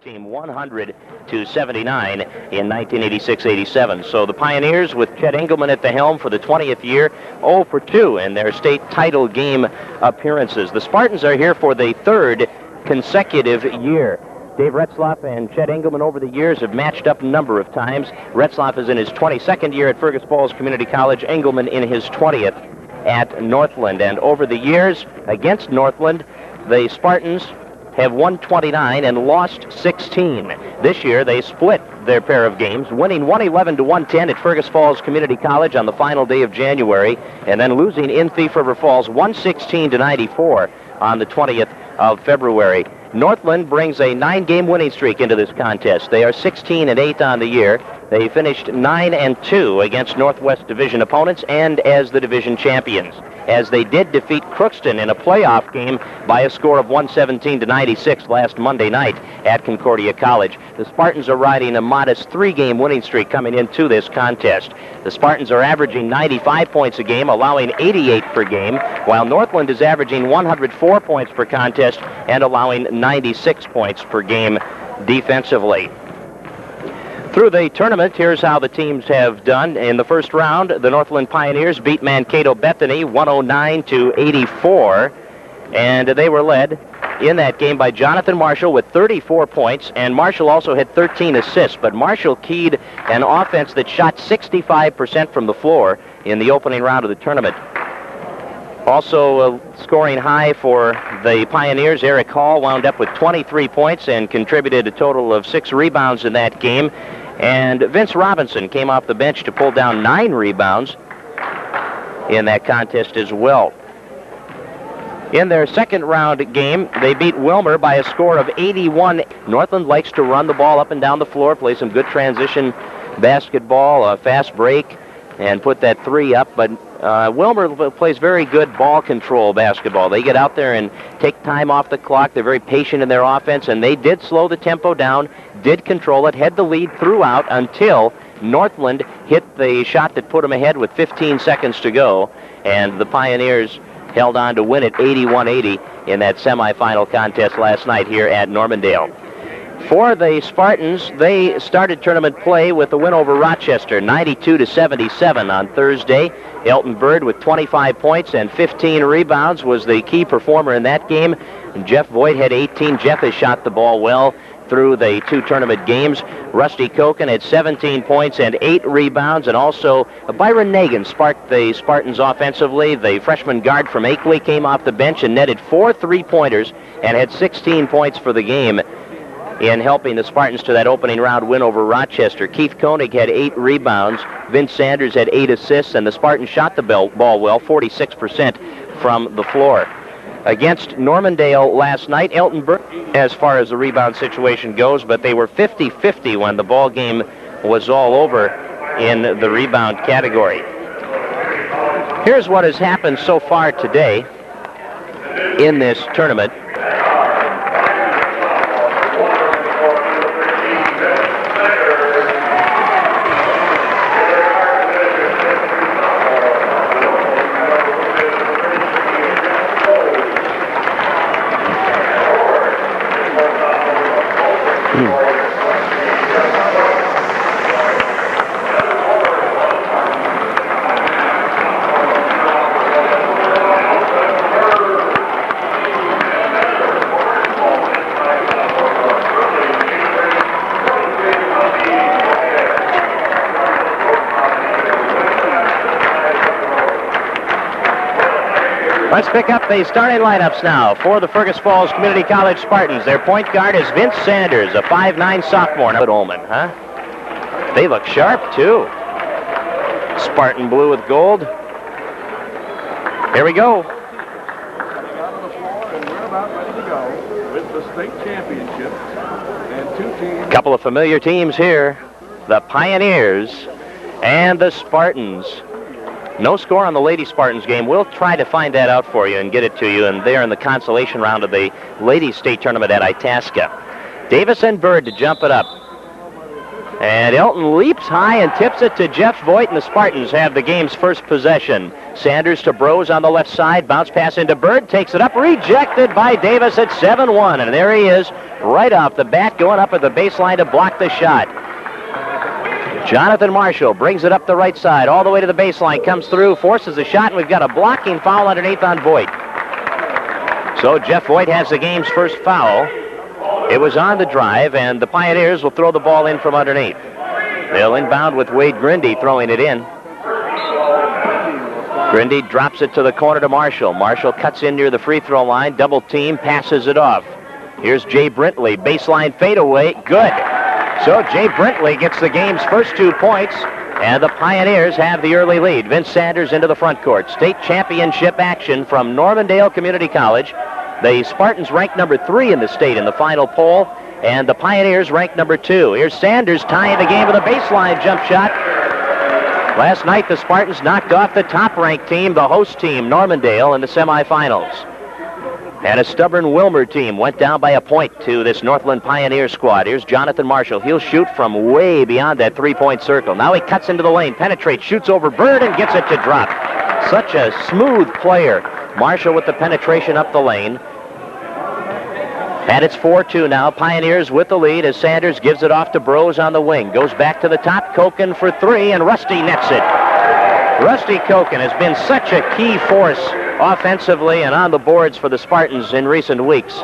Team 100 to 79 in 1986-87. So the Pioneers, with Chet Engelman at the helm for the 20th year, 0 for 2 in their state title game appearances. The Spartans are here for the third consecutive year. Dave Retzlaff and Chet Engelman over the years have matched up a number of times. Retzlaff is in his 22nd year at Fergus Falls Community College, Engelman in his 20th at Northland. And over the years against Northland, the Spartans have won 29 and lost 16. This year, they split their pair of games, winning 111 to 110 at Fergus Falls Community College on the final day of January, and then losing in Thief River Falls 116 to 94 on the 20th of February. Northland brings a 9-game winning streak into this contest. They are 16-8 on the year. They finished 9-2 against Northwest Division opponents and as the division champions, as they did defeat Crookston in a playoff game by a score of 117 to 96 last Monday night at Concordia College. The Spartans are riding a modest 3-game winning streak coming into this contest. The Spartans are averaging 95 points a game, allowing 88 per game, while Northland is averaging 104 points per contest and allowing 96 points per game defensively. Through the tournament, here's how the teams have done. In the first round, the Northland Pioneers beat Mankato Bethany 109 to 84, and they were led in that game by Jonathan Marshall with 34 points, and Marshall also had 13 assists, but Marshall keyed an offense that shot 65% from the floor in the opening round of the tournament. Also scoring high for the Pioneers, Eric Hall wound up with 23 points and contributed a total of 6 rebounds in that game. And Vince Robinson came off the bench to pull down 9 rebounds in that contest as well. In their second round game, they beat Wilmer by a score of 81. Northland likes to run the ball up and down the floor, play some good transition basketball, a fast break, and put that 3 up, but Wilmer plays very good ball control basketball. They get out there and take time off the clock. They're very patient in their offense, and they did slow the tempo down, did control it, had the lead throughout until Northland hit the shot that put them ahead with 15 seconds to go, and the Pioneers held on to win it 81-80 in that semifinal contest last night here at Normandale. For the Spartans, they started tournament play with a win over Rochester, 92 to 77 on Thursday. Elton Bird with 25 points and 15 rebounds was the key performer in that game. And Jeff Voigt had 18. Jeff has shot the ball well through the 2 tournament games. Rusty Koken had 17 points and 8 rebounds, and also Byron Nagan sparked the Spartans offensively. The freshman guard from Akeley came off the bench and netted 4 3-pointers and had 16 points for the game in helping the Spartans to that opening round win over Rochester. Keith Koenig had 8 rebounds. Vince Sanders had 8 assists, and the Spartans shot the ball well, 46% from the floor. Against Normandale last night, Elton Burke, as far as the rebound situation goes, but they were 50-50 when the ball game was all over in the rebound category. Here's what has happened so far today in this tournament. Let's pick up the starting lineups now for the Fergus Falls Community College Spartans. Their point guard is Vince Sanders, a 5'9" sophomore. Good omen, huh? They look sharp, too. Spartan blue with gold. Here we go. Out on the floor, and we're about ready to go with the state championship. And 2 teams. Couple of familiar teams here. The Pioneers and the Spartans. No score on the Lady Spartans game. We'll try to find that out for you and get it to you. And they're in the consolation round of the Ladies State Tournament at Itasca. Davis and Bird to jump it up. And Elton leaps high and tips it to Jeff Voigt, and the Spartans have the game's first possession. Sanders to Brose on the left side. Bounce pass into Bird. Takes it up. Rejected by Davis at 7-1. And there he is right off the bat going up at the baseline to block the shot. Jonathan Marshall brings it up the right side all the way to the baseline. Comes through, forces a shot, and we've got a blocking foul underneath on Voigt. So Jeff Voigt has the game's first foul. It was on the drive, and the Pioneers will throw the ball in from underneath. They'll inbound with Wade Grindy throwing it in. Grindy drops it to the corner to Marshall. Marshall cuts in near the free throw line, double team, passes it off. Here's Jay Brintley, baseline fadeaway, good. So Jay Brintley gets the game's first 2 points, and the Pioneers have the early lead. Vince Sanders into the front court. State championship action from Normandale Community College. The Spartans ranked number 3 in the state in the final poll, and the Pioneers ranked number 2. Here's Sanders tying the game with a baseline jump shot. Last night, the Spartans knocked off the top-ranked team, the host team, Normandale, in the semifinals. And a stubborn Wilmer team went down by a point to this Northland Pioneers squad. Here's Jonathan Marshall. He'll shoot from way beyond that three-point circle. Now he cuts into the lane, penetrates, shoots over Bird, and gets it to drop. Such a smooth player. Marshall with the penetration up the lane. And it's 4-2 now. Pioneers with the lead as Sanders gives it off to Brose on the wing. Goes back to the top. Koken for 3, and Rusty nets it. Rusty Koken has been such a key force offensively and on the boards for the Spartans in recent weeks.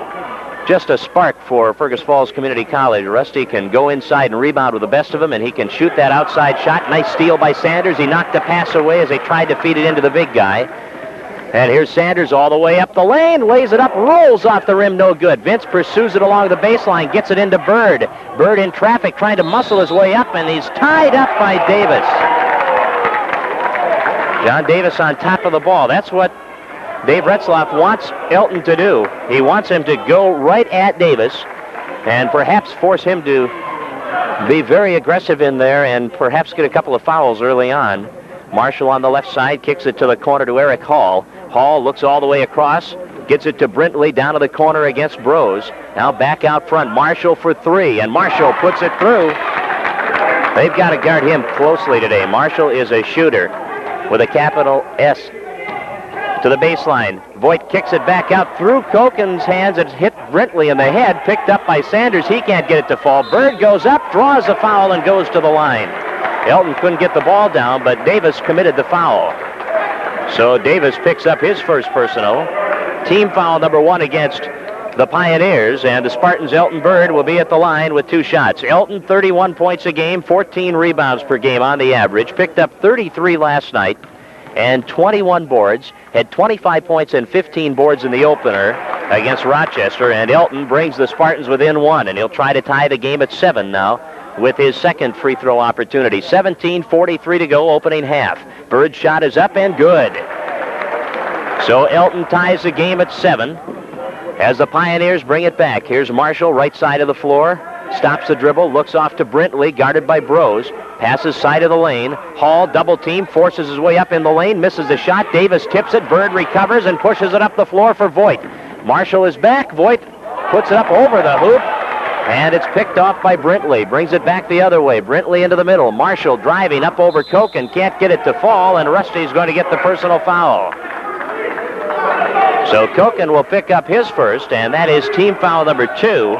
Just a spark for Fergus Falls Community College. Rusty can go inside and rebound with the best of them, and he can shoot that outside shot. Nice steal by Sanders. He knocked the pass away as they tried to feed it into the big guy. And here's Sanders all the way up the lane, lays it up, rolls off the rim, no good. Vince pursues it along the baseline, gets it into Bird. Bird in traffic, trying to muscle his way up, and he's tied up by Davis. John Davis on top of the ball. That's what Dave Retzlaff wants Elton to do. He wants him to go right at Davis and perhaps force him to be very aggressive in there and perhaps get a couple of fouls early on. Marshall on the left side kicks it to the corner to Eric Hall. Hall looks all the way across, gets it to Brintley down to the corner against Brose. Now back out front, Marshall for 3, and Marshall puts it through. They've got to guard him closely today. Marshall is a shooter with a capital S. To the baseline. Voigt kicks it back out through Koken's hands. It's hit Brintley in the head, picked up by Sanders. He can't get it to fall. Bird goes up, draws a foul, and goes to the line. Elton couldn't get the ball down, but Davis committed the foul. So Davis picks up his first personal. Team foul number 1 against the Pioneers, and the Spartans' Elton Bird will be at the line with 2 shots. Elton, 31 points a game, 14 rebounds per game on the average. Picked up 33 last night and 21 boards. Had 25 points and 15 boards in the opener against Rochester, and Elton brings the Spartans within 1, and he'll try to tie the game at 7 now with his second free throw opportunity. 17:43 to go, opening half. Bird's shot is up and good. So Elton ties the game at 7 as the Pioneers bring it back. Here's Marshall, right side of the floor. Stops the dribble, looks off to Brintley, guarded by Brose. Passes side of the lane. Hall, double team, forces his way up in the lane, misses the shot. Davis tips it. Bird recovers and pushes it up the floor for Voigt. Marshall is back. Voigt puts it up over the hoop, and it's picked off by Brintley. Brings it back the other way. Brintley into the middle. Marshall driving up over Koken, can't get it to fall, and Rusty's going to get the personal foul. So Koken will pick up his first, and that is team foul number 2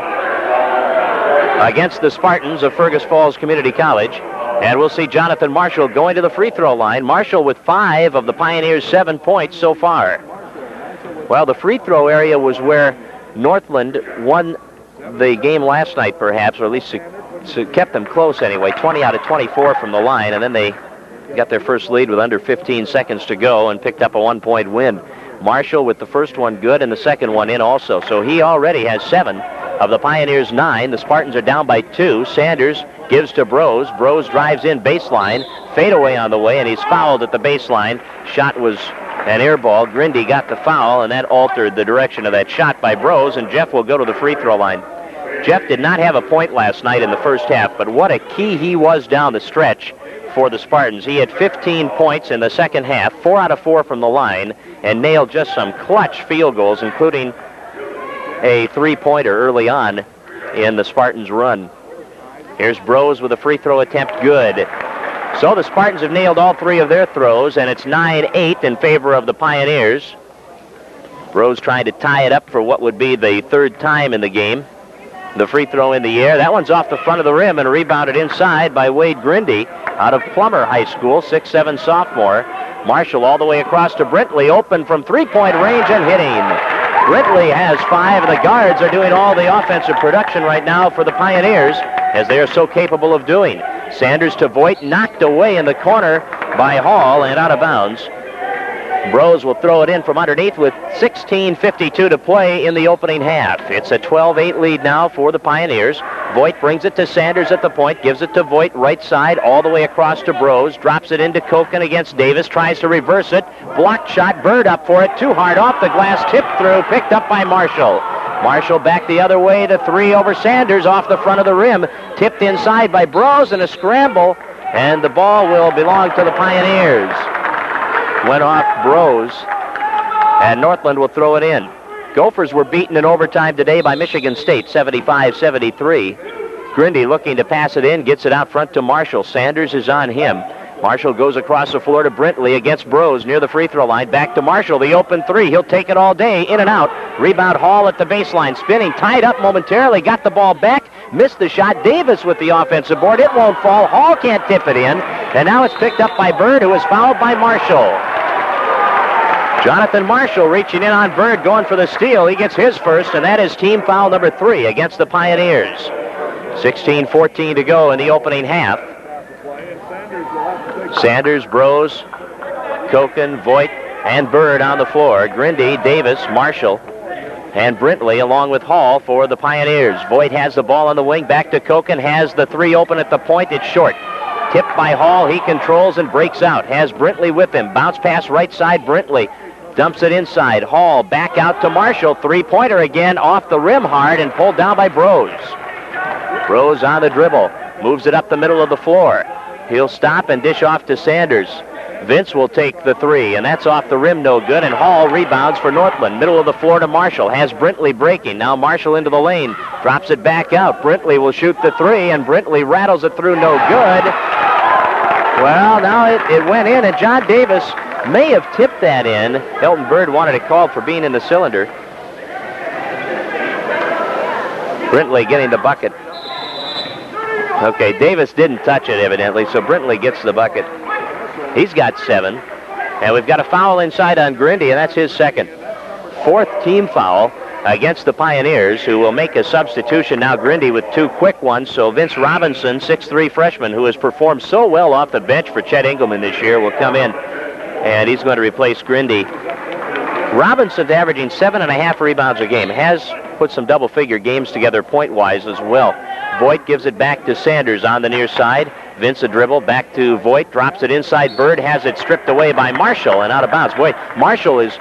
against the Spartans of Fergus Falls Community College. And we'll see Jonathan Marshall going to the free throw line. Marshall with 5 of the Pioneers' 7 points so far. Well, the free throw area was where Northland won the game last night, perhaps, or at least kept them close anyway. 20 out of 24 from the line, and then they got their first lead with under 15 seconds to go and picked up a 1-point win. Marshall with the first one good and the second one in also. So he already has 7 of the Pioneers' 9. The Spartans are down by 2. Sanders gives to Brose. Brose drives in baseline. Fadeaway on the way, and he's fouled at the baseline. Shot was an air ball. Grindy got the foul, and that altered the direction of that shot by Brose, and Jeff will go to the free throw line. Jeff did not have a point last night in the first half, but what a key he was down the stretch for the Spartans. He had 15 points in the second half, 4 out of 4 from the line, and nailed just some clutch field goals, including a 3-pointer early on in the Spartans' run. Here's Brose with a free throw attempt, good. So the Spartans have nailed all 3 of their throws, and it's 9-8 in favor of the Pioneers. Brose trying to tie it up for what would be the 3rd time in the game. The free throw in the air. That one's off the front of the rim and rebounded inside by Wade Grindy out of Plummer High School, 6'7" sophomore. Marshall all the way across to Brintley, open from three-point range and hitting. Brintley has 5, and the guards are doing all the offensive production right now for the Pioneers, as they are so capable of doing. Sanders to Voigt, knocked away in the corner by Hall and out of bounds. Brose will throw it in from underneath with 16:52 to play in the opening half. It's a 12-8 lead now for the Pioneers. Voigt brings it to Sanders at the point, gives it to Voigt right side all the way across to Brose, drops it into Koken against Davis, tries to reverse it, blocked shot, Bird up for it, too hard off the glass, tipped through, picked up by Marshall. Marshall back the other way to 3 over Sanders off the front of the rim, tipped inside by Brose in a scramble, and the ball will belong to the Pioneers. Went off Brose, and Northland will throw it in. Gophers were beaten in overtime today by Michigan State, 75-73. Grindy looking to pass it in, gets it out front to Marshall. Sanders is on him. Marshall goes across the floor to Brintley against Brose near the free throw line. Back to Marshall, the open 3. He'll take it all day, in and out. Rebound Hall at the baseline, spinning, tied up momentarily, got the ball back, missed the shot. Davis with the offensive board. It won't fall. Hall can't tip it in. And now it's picked up by Bird, who is fouled by Marshall. Jonathan Marshall reaching in on Bird, going for the steal. He gets his first, and that is team foul number 3 against the Pioneers. 16:14 to go in the opening half. Sanders, Brose, Koken, Voigt, and Bird on the floor. Grindy, Davis, Marshall, and Brintley along with Hall for the Pioneers. Voigt has the ball on the wing, back to Koken, has the 3 open at the point. It's short. Tipped by Hall, he controls and breaks out. Has Brintley with him. Bounce pass right side, Brintley. Dumps it inside. Hall back out to Marshall. 3-pointer again, off the rim hard and pulled down by Brose. Brose on the dribble. Moves it up the middle of the floor. He'll stop and dish off to Sanders. Vince will take the 3, and that's off the rim, no good. And Hall rebounds for Northland. Middle of the floor to Marshall. Has Brintley breaking. Now Marshall into the lane. Drops it back out. Brintley will shoot the 3, and Brintley rattles it through, no good. Well, now it went in, and John Davis may have tipped that in. Elton Bird wanted it called for being in the cylinder. Brintley getting the bucket. Okay, Davis didn't touch it, evidently, so Brintley gets the bucket. He's got 7. And we've got a foul inside on Grindy, and that's his second. 4th team foul against the Pioneers, who will make a substitution now. Grindy with 2 quick ones, so Vince Robinson, 6'3" freshman, who has performed so well off the bench for Chet Engelman this year, will come in, and he's going to replace Grindy. Robinson's averaging 7.5 rebounds a game, has put some double-figure games together point-wise as well. Voigt gives it back to Sanders on the near side. Vince a dribble, back to Voigt, drops it inside. Bird has it stripped away by Marshall and out of bounds. Boy, Marshall is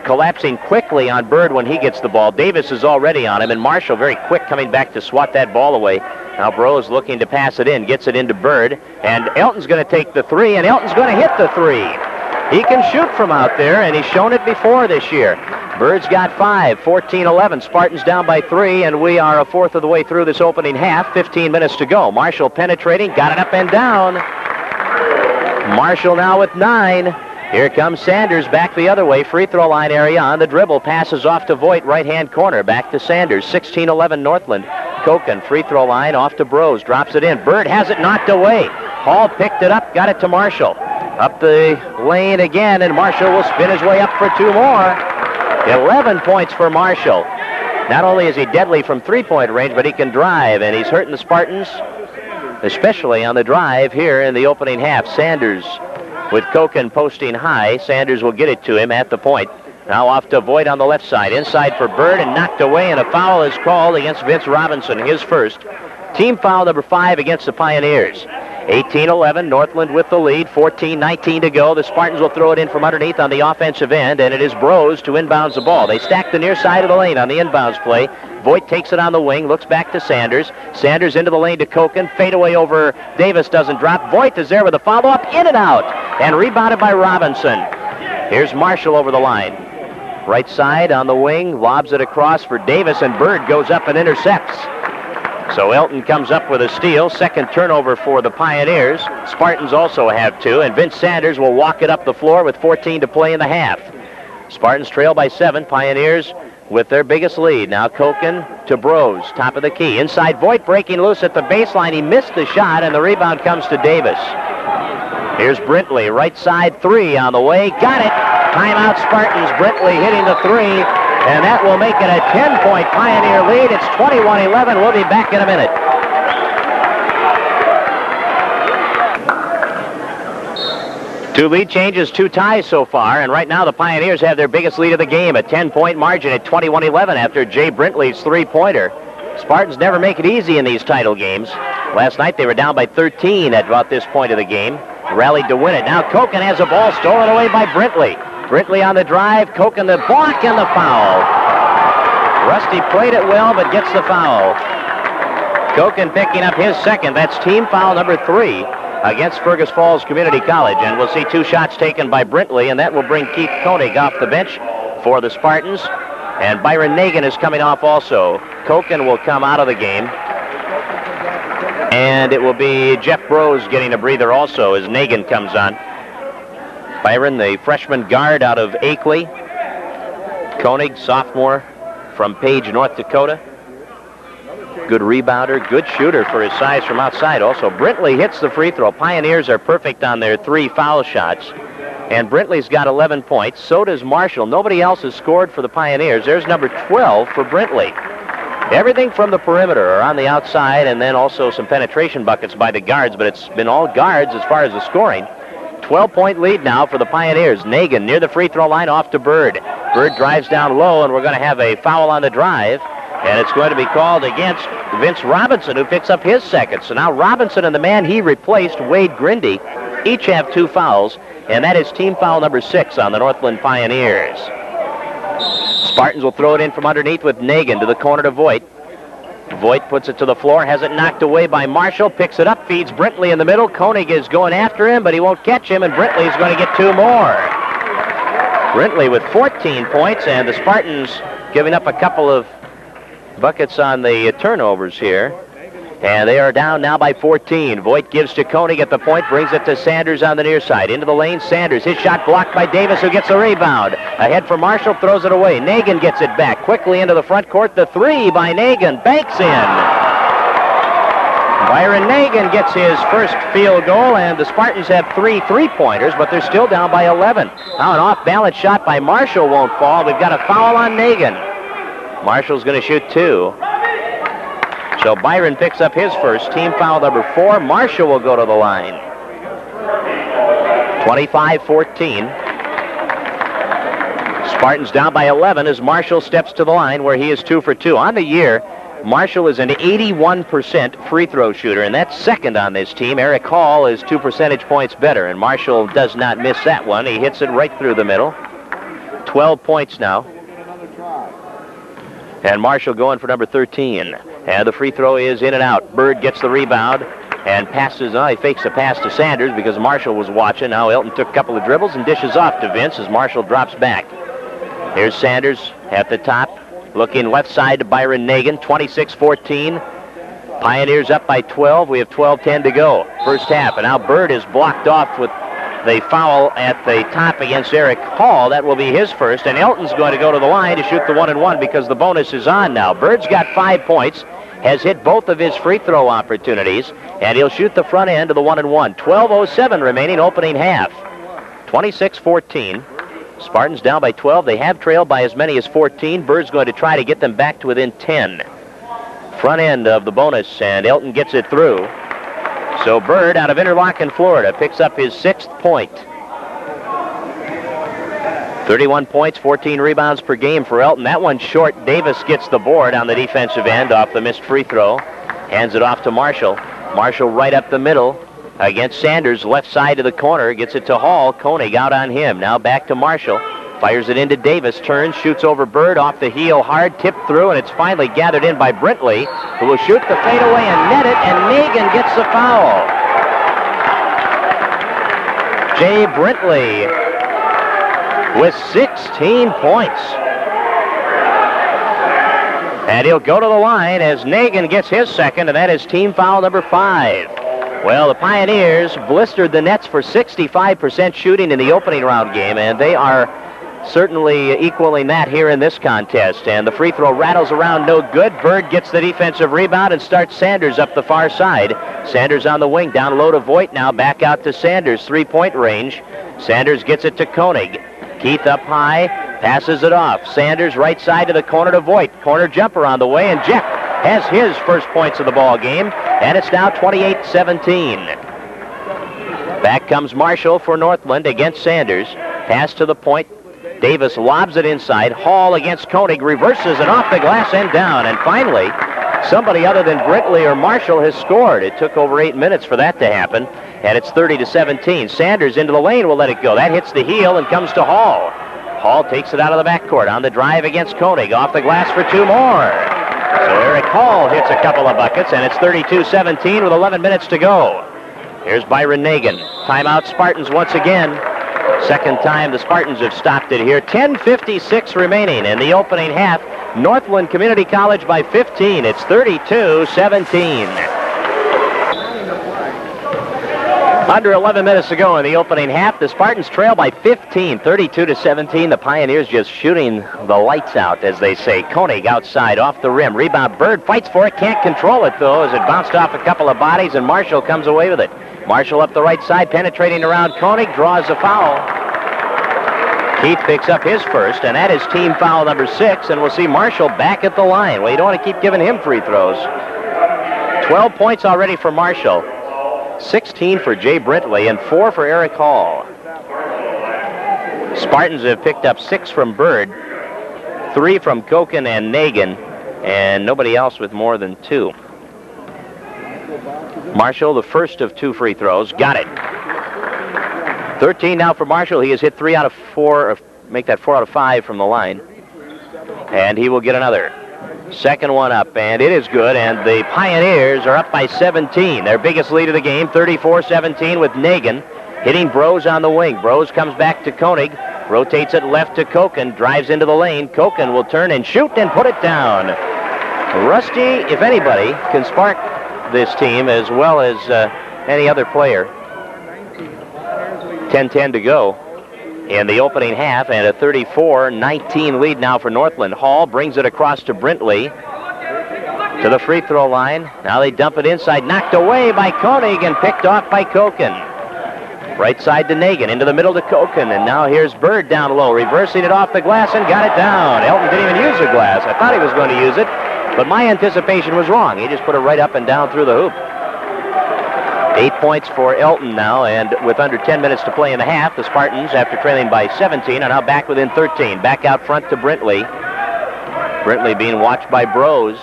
collapsing quickly on Bird when he gets the ball. Davis is already on him, and Marshall very quick coming back to swat that ball away. Now Brose looking to pass it in, gets it into Bird, and Elton's going to take the 3, and Elton's going to hit the 3. He can shoot from out there, and he's shown it before this year. Bird's got 5, 14-11. Spartans down by 3, and we are a fourth of the way through this opening half. 15 minutes to go. Marshall penetrating, got it up and down. Marshall now with 9. Here comes Sanders back the other way, free throw line area on the dribble. Passes off to Voigt, right-hand corner. Back to Sanders, 16-11 Northland. Koken, free throw line, off to Brose, drops it in. Bird has it knocked away. Hall picked it up, got it to Marshall. Up the lane again, and Marshall will spin his way up for 2 more. 11 points for Marshall. Not only is he deadly from three-point range, but he can drive, and he's hurting the Spartans, especially on the drive here in the opening half. Sanders with Koken posting high. Sanders will get it to him at the point. Now off to Voigt on the left side. Inside for Bird and knocked away, and a foul is called against Vince Robinson, his first. Team foul number 5 against the Pioneers. 18-11, Northland with the lead. 14-19 to go. The Spartans will throw it in from underneath on the offensive end, and it is Brose to inbounds the ball. They stack the near side of the lane on the inbounds play. Voigt takes it on the wing, looks back to Sanders. Sanders into the lane to Koken. Fadeaway over Davis doesn't drop. Voigt is there with a follow-up, in and out, and rebounded by Robinson. Here's Marshall over the line. Right side on the wing, lobs it across for Davis, and Bird goes up and intercepts. So Elton comes up with a steal. Second turnover for the Pioneers. Spartans also have 2, and Vince Sanders will walk it up the floor with 14 to play in the half. Spartans trail by 7. Pioneers with their biggest lead. Now Koken to Bros, top of the key. Inside Voigt breaking loose at the baseline. He missed the shot, and the rebound comes to Davis. Here's Brintley, right side 3 on the way. Got it. Timeout Spartans. Brintley hitting the 3, and that will make it a 10-point Pioneer lead. It's 21-11. We'll be back in a minute. Two lead changes, 2 ties so far, and right now the Pioneers have their biggest lead of the game, a 10-point margin at 21-11 after Jay Brintley's 3-pointer. Spartans never make it easy in these title games. Last night they were down by 13 at about this point of the game. Rallied to win it. Now Koken has a ball stolen away by Brintley. Brintley on the drive, Koken the block and the foul. Rusty played it well, but gets the foul. Koken picking up his second. That's team foul number 3 against Fergus Falls Community College. And we'll see 2 shots taken by Brintley, and that will bring Keith Koenig off the bench for the Spartans. And Byron Nagin is coming off also. Koken will come out of the game. And it will be Jeff Bros getting a breather also as Nagin comes on. Byron, the freshman guard out of Akeley. Koenig, sophomore from Page, North Dakota. Good rebounder, good shooter for his size from outside also. Brintley hits the free throw. Pioneers are perfect on their 3 foul shots. And Brintley's got 11 points. So does Marshall. Nobody else has scored for the Pioneers. There's number 12 for Brintley. Everything from the perimeter or on the outside, and then also some penetration buckets by the guards, but it's been all guards as far as the scoring. 12-point lead now for the Pioneers. Nagin near the free throw line off to Bird. Bird drives down low, and we're going to have a foul on the drive. And it's going to be called against Vince Robinson, who picks up his second. So now Robinson and the man he replaced, Wade Grindy, each have 2 fouls, and that is team foul number 6 on the Northland Pioneers. Spartans will throw it in from underneath with Nagin to the corner to Voigt. Voigt puts it to the floor, has it knocked away by Marshall, picks it up, feeds Brintley in the middle. Koenig is going after him, but he won't catch him, and Brintley is going to get 2 more. Brintley with 14 points, and the Spartans giving up a couple of buckets on the turnovers here. And they are down now by 14. Voigt gives to Koenig at the point, brings it to Sanders on the near side. Into the lane, Sanders. His shot blocked by Davis, who gets the rebound. Ahead for Marshall, throws it away. Nagin gets it back quickly into the front court. The 3 by Nagin, banks in. Byron Nagin gets his first field goal, and the Spartans have 3 3-pointers, but they're still down by 11. Now an off-balance shot by Marshall won't fall. We've got a foul on Nagin. Marshall's going to shoot 2. So Byron picks up his first, team foul number 4. Marshall will go to the line. 25-14. Spartans down by 11 as Marshall steps to the line where he is 2 for 2. On the year, Marshall is an 81% free throw shooter, and that's second on this team. Eric Hall is 2 percentage points better, and Marshall does not miss that one. He hits it right through the middle. 12 points now. And Marshall going for number 13. And the free throw is in and out. Bird gets the rebound and passes. He fakes a pass to Sanders because Marshall was watching. Now Elton took a couple of dribbles and dishes off to Vince as Marshall drops back. Here's Sanders at the top, looking left side to Byron Nagin. 26-14. Pioneers up by 12. We have 12-10 to go. First half. And now Bird is blocked off with the foul at the top against Eric Hall. That will be his first, and Elton's going to go to the line to shoot the 1-and-1 because the bonus is on now. Bird's got 5 points, has hit both of his free throw opportunities, and he'll shoot the front end of the 1-and-1. 12:07 remaining, opening half. 26-14. Spartans down by 12. They have trailed by as many as 14. Bird's going to try to get them back to within 10. Front end of the bonus, and Elton gets it through. So Bird out of Interlochen, Florida, picks up his 6th point. 31 points, 14 rebounds per game for Elton. That one short. Davis gets the board on the defensive end off the missed free throw. Hands it off to Marshall. Marshall right up the middle against Sanders, left side of the corner. Gets it to Hall. Koenig out on him. Now back to Marshall. Fires it into Davis, turns, shoots over Bird, off the heel, hard, tipped through, and it's finally gathered in by Brintley, who will shoot the fadeaway and net it, and Nagin gets the foul. Jay Brintley with 16 points. And he'll go to the line as Nagin gets his second, and that is team foul number 5. Well, the Pioneers blistered the nets for 65% shooting in the opening round game, and they are certainly equaling that here in this contest. And the free throw rattles around, no good. Bird gets the defensive rebound and starts Sanders up the far side. Sanders on the wing, down low to Voigt now, back out to Sanders, three-point range. Sanders gets it to Koenig. Keith up high, passes it off. Sanders right side to the corner to Voigt. Corner jumper on the way, and Jeff has his first points of the ball game, and it's now 28-17. Back comes Marshall for Northland against Sanders. Pass to the point. Davis lobs it inside. Hall against Koenig, reverses it off the glass and down. And finally, somebody other than Brintley or Marshall has scored. It took over 8 minutes for that to happen, and it's 30-17. Sanders into the lane will let it go. That hits the heel and comes to Hall. Hall takes it out of the backcourt on the drive against Koenig. Off the glass for 2 more. So Eric Hall hits a couple of buckets, and it's 32-17 with 11 minutes to go. Here's Byron Nagin. Timeout Spartans once again. Second time the Spartans have stopped it here. 10:56 remaining in the opening half. Northland Community College by 15. It's 32-17. Under 11 minutes to go in the opening half. The Spartans trail by 15, 32-17. The Pioneers just shooting the lights out, as they say. Koenig outside, off the rim. Rebound, Bird fights for it, can't control it, though, as it bounced off a couple of bodies, and Marshall comes away with it. Marshall up the right side, penetrating around Koenig, draws a foul. Keith picks up his first, and that is team foul number 6, and we'll see Marshall back at the line. Well, you don't want to keep giving him free throws. 12 points already for Marshall. 16 for Jay Brintley, and 4 for Eric Hall. Spartans have picked up 6 from Bird, 3 from Koken and Nagin, and nobody else with more than 2. Marshall, the first of 2 free throws, got it. 13 now for Marshall. He has hit 3 out of 4, make that 4 out of 5 from the line. And he will get another. Second one up, and it is good, and the Pioneers are up by 17. Their biggest lead of the game, 34-17 with Nagin hitting Brose on the wing. Brose comes back to Koenig, rotates it left to Koken, drives into the lane. Koken will turn and shoot and put it down. Rusty, if anybody, can spark this team as well as any other player. 10-10 to go in the opening half, and a 34-19 lead now for Northland. Hall brings it across to Brintley to the free throw line. Now they dump it inside, knocked away by Koenig and picked off by Koken. Right side to Nagin, into the middle to Koken, and now here's Bird down low, reversing it off the glass and got it down. Elton didn't even use the glass. I thought he was going to use it, but my anticipation was wrong. He just put it right up and down through the hoop. 8 points for Elton now, and with under 10 minutes to play in the half, the Spartans, after trailing by 17, are now back within 13. Back out front to Brintley. Brintley being watched by Brose.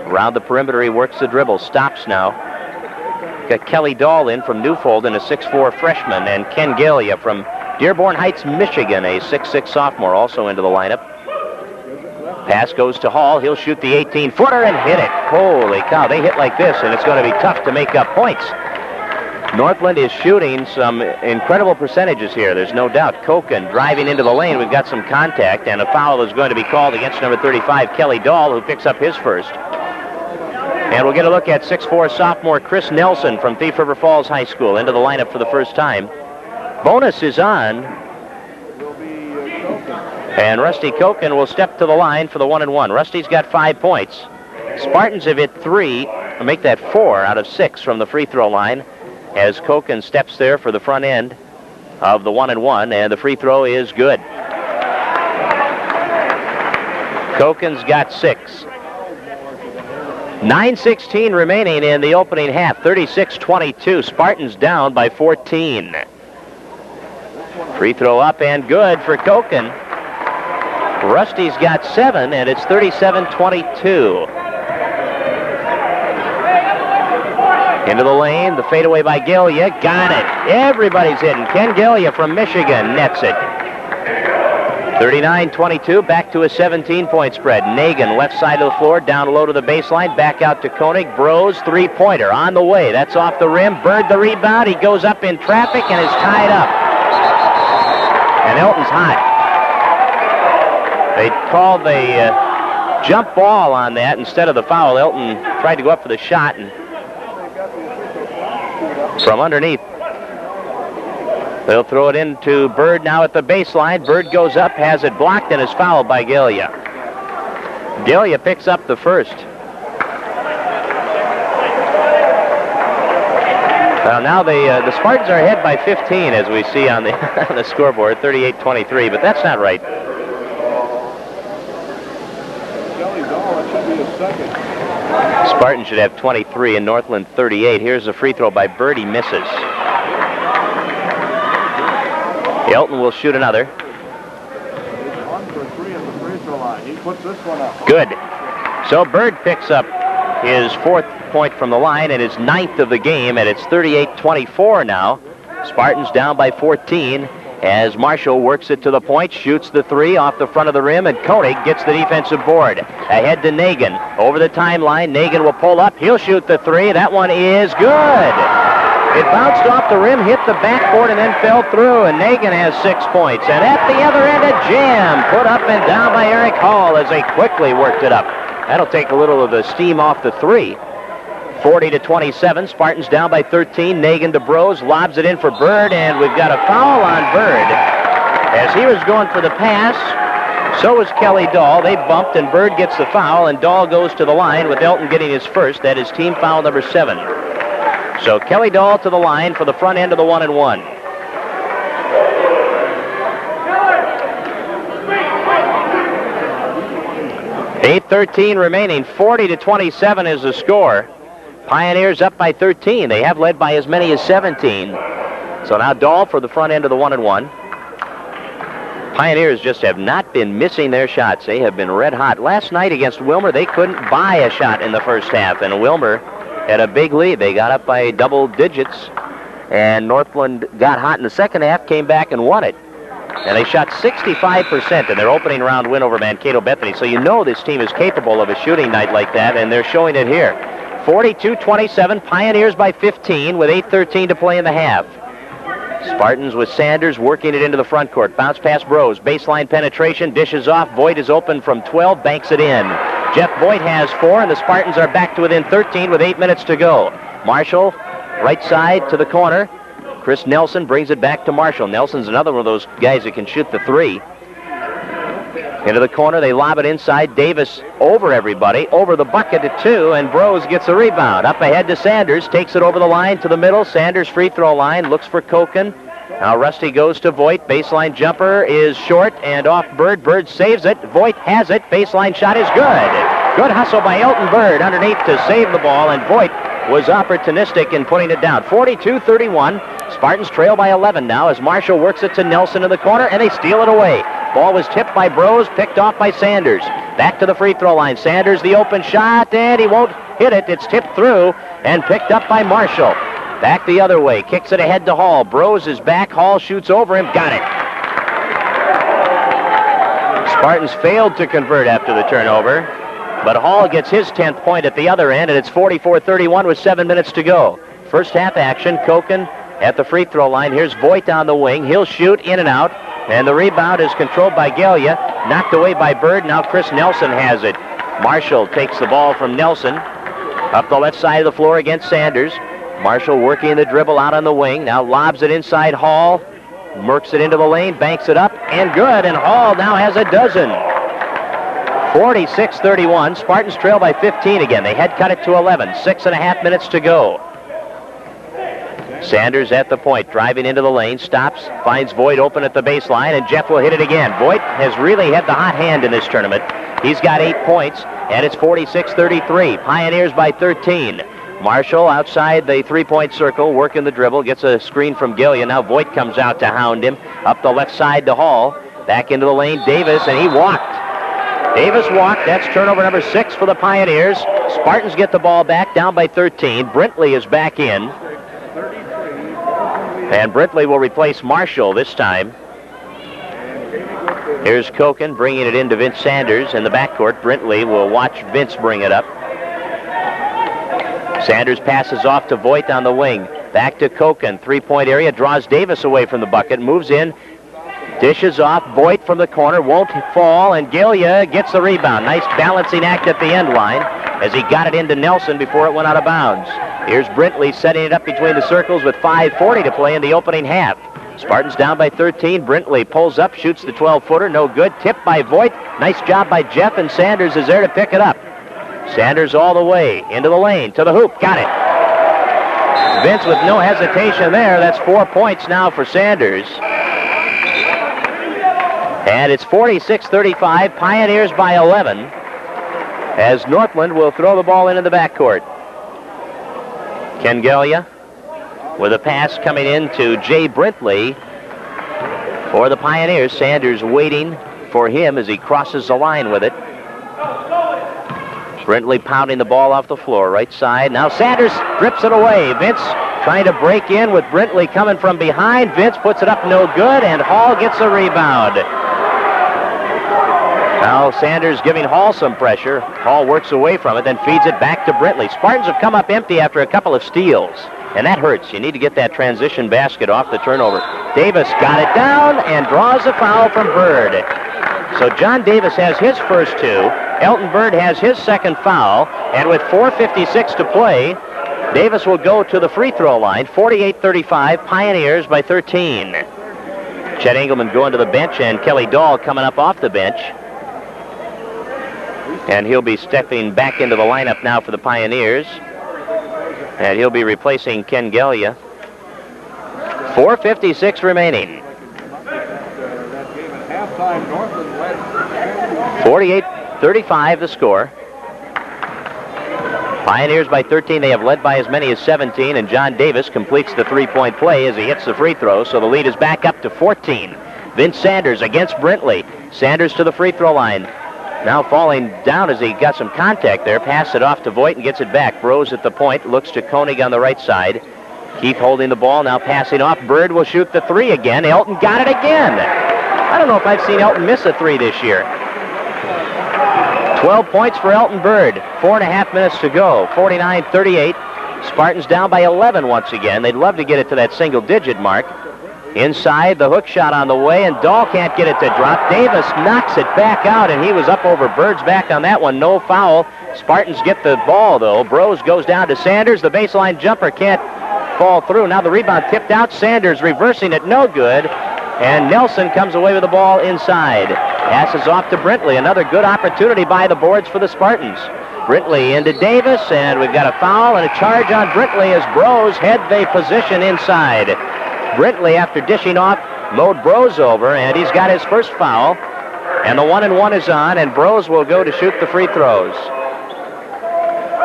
Around the perimeter, he works the dribble, stops now. Got Kelly Dahl in from Newfold, and a 6'4 freshman, and Ken Galia from Dearborn Heights, Michigan, a 6'6 sophomore, also into the lineup. Pass goes to Hall. He'll shoot the 18-footer and hit it. Holy cow, they hit like this, and it's going to be tough to make up points. Northland is shooting some incredible percentages here, there's no doubt. Koken driving into the lane. We've got some contact, and a foul is going to be called against number 35, Kelly Dahl, who picks up his first. And we'll get a look at 6'4 sophomore Chris Nelson from Thief River Falls High School into the lineup for the first time. Bonus is on. And Rusty Koken will step to the line for the 1-and-1. Rusty's got 5 points. Spartans have hit 3, make that 4 out of 6 from the free throw line, as Koken steps there for the front end of the 1-and-1, and the free throw is good. Koken's got 6. 9:16 remaining in the opening half, 36-22. Spartans down by 14. Free throw up and good for Koken. Rusty's got 7, and it's 37-22. Into the lane, the fadeaway by Galia, got it. Everybody's hitting. Ken Galia from Michigan nets it. 39-22, back to a 17-point spread. Nagin, left side of the floor, down low to the baseline, back out to Koenig. Brose, three-pointer on the way. That's off the rim. Bird the rebound. He goes up in traffic and is tied up. And Elton's hot. They called the jump ball on that instead of the foul. Elton tried to go up for the shot, and from underneath, they'll throw it into Bird now at the baseline. Bird goes up, has it blocked, and is fouled by Gallia. Gallia picks up the first. Now the Spartans are ahead by 15, as we see on the, on the scoreboard, 38-23, but that's not right. Spartans should have 23 and Northland 38. Here's a free throw by Bird. He misses. Elton will shoot another. 1 for 3 at the free throw line. He puts this one up. Good. So Bird picks up his 4th point from the line and his 9th of the game, and it's 38-24 now. Spartans down by 14 as Marshall works it to the point, shoots the 3 off the front of the rim, and Koenig gets the defensive board. Ahead to Nagin. Over the timeline, Nagin will pull up. He'll shoot the 3. That one is good. It bounced off the rim, hit the backboard, and then fell through, and Nagin has 6 points. And at the other end, a jam put up and down by Eric Hall as they quickly worked it up. That'll take a little of the steam off the 3. 40-27, Spartans down by 13. Nagin to Brose, lobs it in for Bird, and we've got a foul on Bird. As he was going for the pass, so was Kelly Dahl. They bumped, and Bird gets the foul, and Dahl goes to the line with Elton getting his first. That is team foul number 7. So Kelly Dahl to the line for the front end of the 1-and-1. .8:13 remaining. 40-27 is the score. Pioneers up by 13. They have led by as many as 17. So now Dahl for the front end of the 1-and-1. Pioneers just have not been missing their shots. They have been red hot. Last night against Wilmer, they couldn't buy a shot in the first half, and Wilmer had a big lead. They got up by double digits, and Northland got hot in the second half, came back and won it. And they shot 65% in their opening round win over Mankato Bethany. So you know this team is capable of a shooting night like that, and they're showing it here. 42-27, Pioneers by 15 with 8:13 to play in the half. Spartans with Sanders working it into the front court. Bounce pass Brose. Baseline penetration. Dishes off. Voigt is open from 12. Banks it in. Jeff Voigt has 4, and the Spartans are back to within 13 with 8 minutes to go. Marshall, right side to the corner. Chris Nelson brings it back to Marshall. Nelson's another one of those guys that can shoot the 3. Into the corner, they lob it inside. Davis over everybody, over the bucket at 2, and Brose gets a rebound. Up ahead to Sanders, takes it over the line to the middle. Sanders free throw line, looks for Koken. Now Rusty goes to Voigt. Baseline jumper is short and off Bird. Bird saves it. Voigt has it. Baseline shot is good. Good hustle by Elton Bird underneath to save the ball, and Voigt was opportunistic in putting it down. 42-31. Spartans trail by 11 now as Marshall works it to Nelson in the corner, and they steal it away. Ball was tipped by Brose, picked off by Sanders. Back to the free throw line. Sanders, the open shot, and he won't hit it. It's tipped through and picked up by Marshall. Back the other way. Kicks it ahead to Hall. Brose is back. Hall shoots over him. Got it. Spartans failed to convert after the turnover, but Hall gets his 10th point at the other end, and it's 44-31 with 7 minutes to go. First half action. Koken at the free throw line. Here's Voigt on the wing. He'll shoot in and out. And the rebound is controlled by Gallia. Knocked away by Bird. Now Chris Nelson has it. Marshall takes the ball from Nelson. Up the left side of the floor against Sanders. Marshall working the dribble out on the wing. Now lobs it inside Hall. Merks it into the lane. Banks it up. And good. And Hall now has a dozen. 46-31. Spartans trail by 15 again. They had cut it to 11. 6.5 minutes to go. Sanders at the point, driving into the lane, stops, finds Voigt open at the baseline, and Jeff will hit it again. Voigt has really had the hot hand in this tournament. He's got 8 points, and it's 46-33. Pioneers by 13. Marshall outside the three-point circle, working the dribble, gets a screen from Gallia. Now Voigt comes out to hound him. Up the left side to Hall. Back into the lane, Davis, and he walked. Davis walked. That's turnover number 6 for the Pioneers. Spartans get the ball back, down by 13. Brintley is back in. And Brintley will replace Marshall this time. Here's Koken bringing it into Vince Sanders in the backcourt. Brintley will watch Vince bring it up. Sanders passes off to Voigt on the wing. Back to Koken. Three-point area. Draws Davis away from the bucket. Moves in Dishes off. Voigt from the corner. Won't fall. And Gillia gets the rebound. Nice balancing act at the end line as he got it into Nelson before it went out of bounds. Here's Brintley setting it up between the circles with 5:40 to play in the opening half. Spartans down by 13. Brintley pulls up, shoots the 12-footer. No good. Tipped by Voigt. Nice job by Jeff, and Sanders is there to pick it up. Sanders all the way into the lane, to the hoop. Got it. Vince with no hesitation there. That's 4 points now for Sanders. And it's 46-35. Pioneers by 11. As Northland will throw the ball into the backcourt. Ken Gillia with a pass coming in to Jay Brintley for the Pioneers. Sanders waiting for him as he crosses the line with it. Brintley pounding the ball off the floor, right side. Now Sanders strips it away. Vince trying to break in with Brintley coming from behind. Vince puts it up, no good, and Hall gets a rebound. Now Sanders giving Hall some pressure. Hall works away from it, then feeds it back to Brintley. Spartans have come up empty after a couple of steals, and that hurts. You need to get that transition basket off the turnover. Davis got it down and draws a foul from Bird. So John Davis has his first two. Elton Bird has his second foul, and with 4:56 to play, Davis will go to the free throw line. 48-35, Pioneers by 13. Chet Engelman going to the bench, and Kelly Dahl coming up off the bench. And he'll be stepping back into the lineup now for the Pioneers. And he'll be replacing Ken Gillia. 4:56 remaining. 48-35 the score. Pioneers by 13. They have led by as many as 17, and John Davis completes the three-point play as he hits the free throw, so the lead is back up to 14. Vince Sanders against Brintley. Sanders to the free throw line. Now falling down as he got some contact there. Pass it off to Voigt and gets it back. Bros at the point. Looks to Koenig on the right side. Keith holding the ball. Now passing off. Bird will shoot the three again. Elton got it again. I don't know if I've seen Elton miss a three this year. 12 points for Elton Bird. 4.5 minutes to go. 49-38. Spartans down by 11 once again. They'd love to get it to that single-digit mark. Inside, the hook shot on the way, and Dahl can't get it to drop. Davis knocks it back out, and he was up over Bird's back on that one. No foul. Spartans get the ball, though. Bros goes down to Sanders. The baseline jumper can't fall through. Now the rebound tipped out. Sanders reversing it. No good. And Nelson comes away with the ball inside. Passes off to Brintley. Another good opportunity by the boards for the Spartans. Brintley into Davis, and we've got a foul and a charge on Brintley as Bros head the position inside. Brintley, after dishing off, mowed Bros over, and he's got his first foul. And the 1-and-1 is on, and Bros will go to shoot the free throws.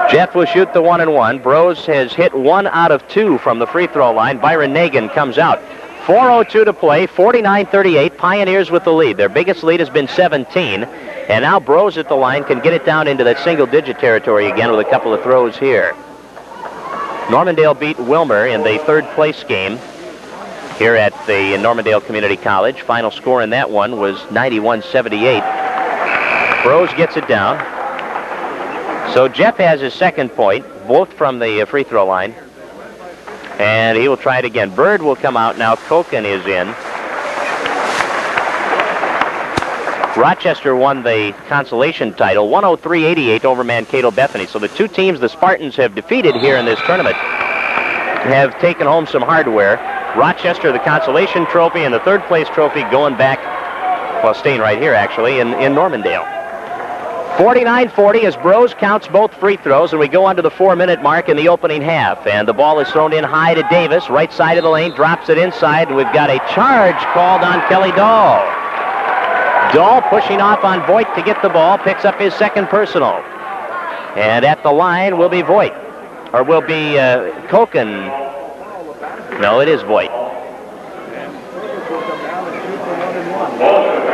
Jeff will shoot the 1-and-1. Bros has hit 1 out of 2 from the free throw line. Byron Nagin comes out. 4:02 to play, 49-38, Pioneers with the lead. Their biggest lead has been 17, and now Bros at the line can get it down into that single-digit territory again with a couple of throws here. Normandale beat Wilmer in the third-place game here at the Normandale Community College. Final score in that one was 91-78. Bros gets it down. So Jeff has his second point, both from the free throw line. And he will try it again. Bird will come out now. Koken is in. Rochester won the consolation title, 103-88 over Mankato Bethany. So the two teams the Spartans have defeated here in this tournament have taken home some hardware. Rochester, the consolation trophy, and the third place trophy going back, well, staying right here, actually, in Normandale. 49-40 as Bros counts both free throws, and we go on to the 4-minute mark in the opening half. And the ball is thrown in high to Davis, right side of the lane, drops it inside, and we've got a charge called on Kelly Dahl. Dahl pushing off on Voigt to get the ball, picks up his second personal. And at the line will be Voigt, or will be Koken. No, it is Voigt.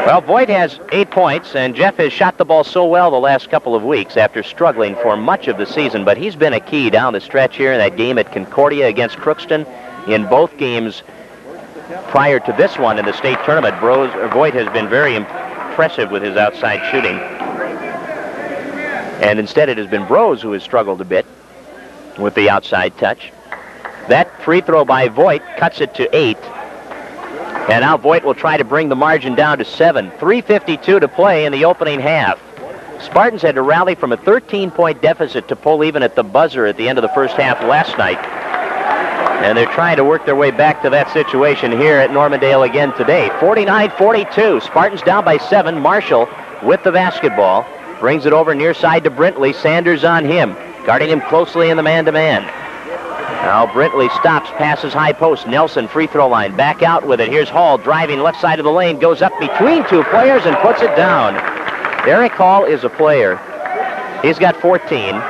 Well, Voigt has 8 points, and Jeff has shot the ball so well the last couple of weeks after struggling for much of the season, but he's been a key down the stretch here in that game at Concordia against Crookston. In both games prior to this one in the state tournament, Voigt has been very impressive with his outside shooting. And instead it has been Bros who has struggled a bit with the outside touch. That free throw by Voigt cuts it to 8. And now Voigt will try to bring the margin down to 7. 3:52 to play in the opening half. Spartans had to rally from a 13-point deficit to pull even at the buzzer at the end of the first half last night. And they're trying to work their way back to that situation here at Normandale again today. 49-42. Spartans down by 7. Marshall with the basketball. Brings it over near side to Brintley. Sanders on him. Guarding him closely in the man-to-man. Now Brintley stops, passes high post. Nelson, free throw line. Back out with it. Here's Hall driving left side of the lane. Goes up between two players and puts it down. Eric Hall is a player. He's got 14.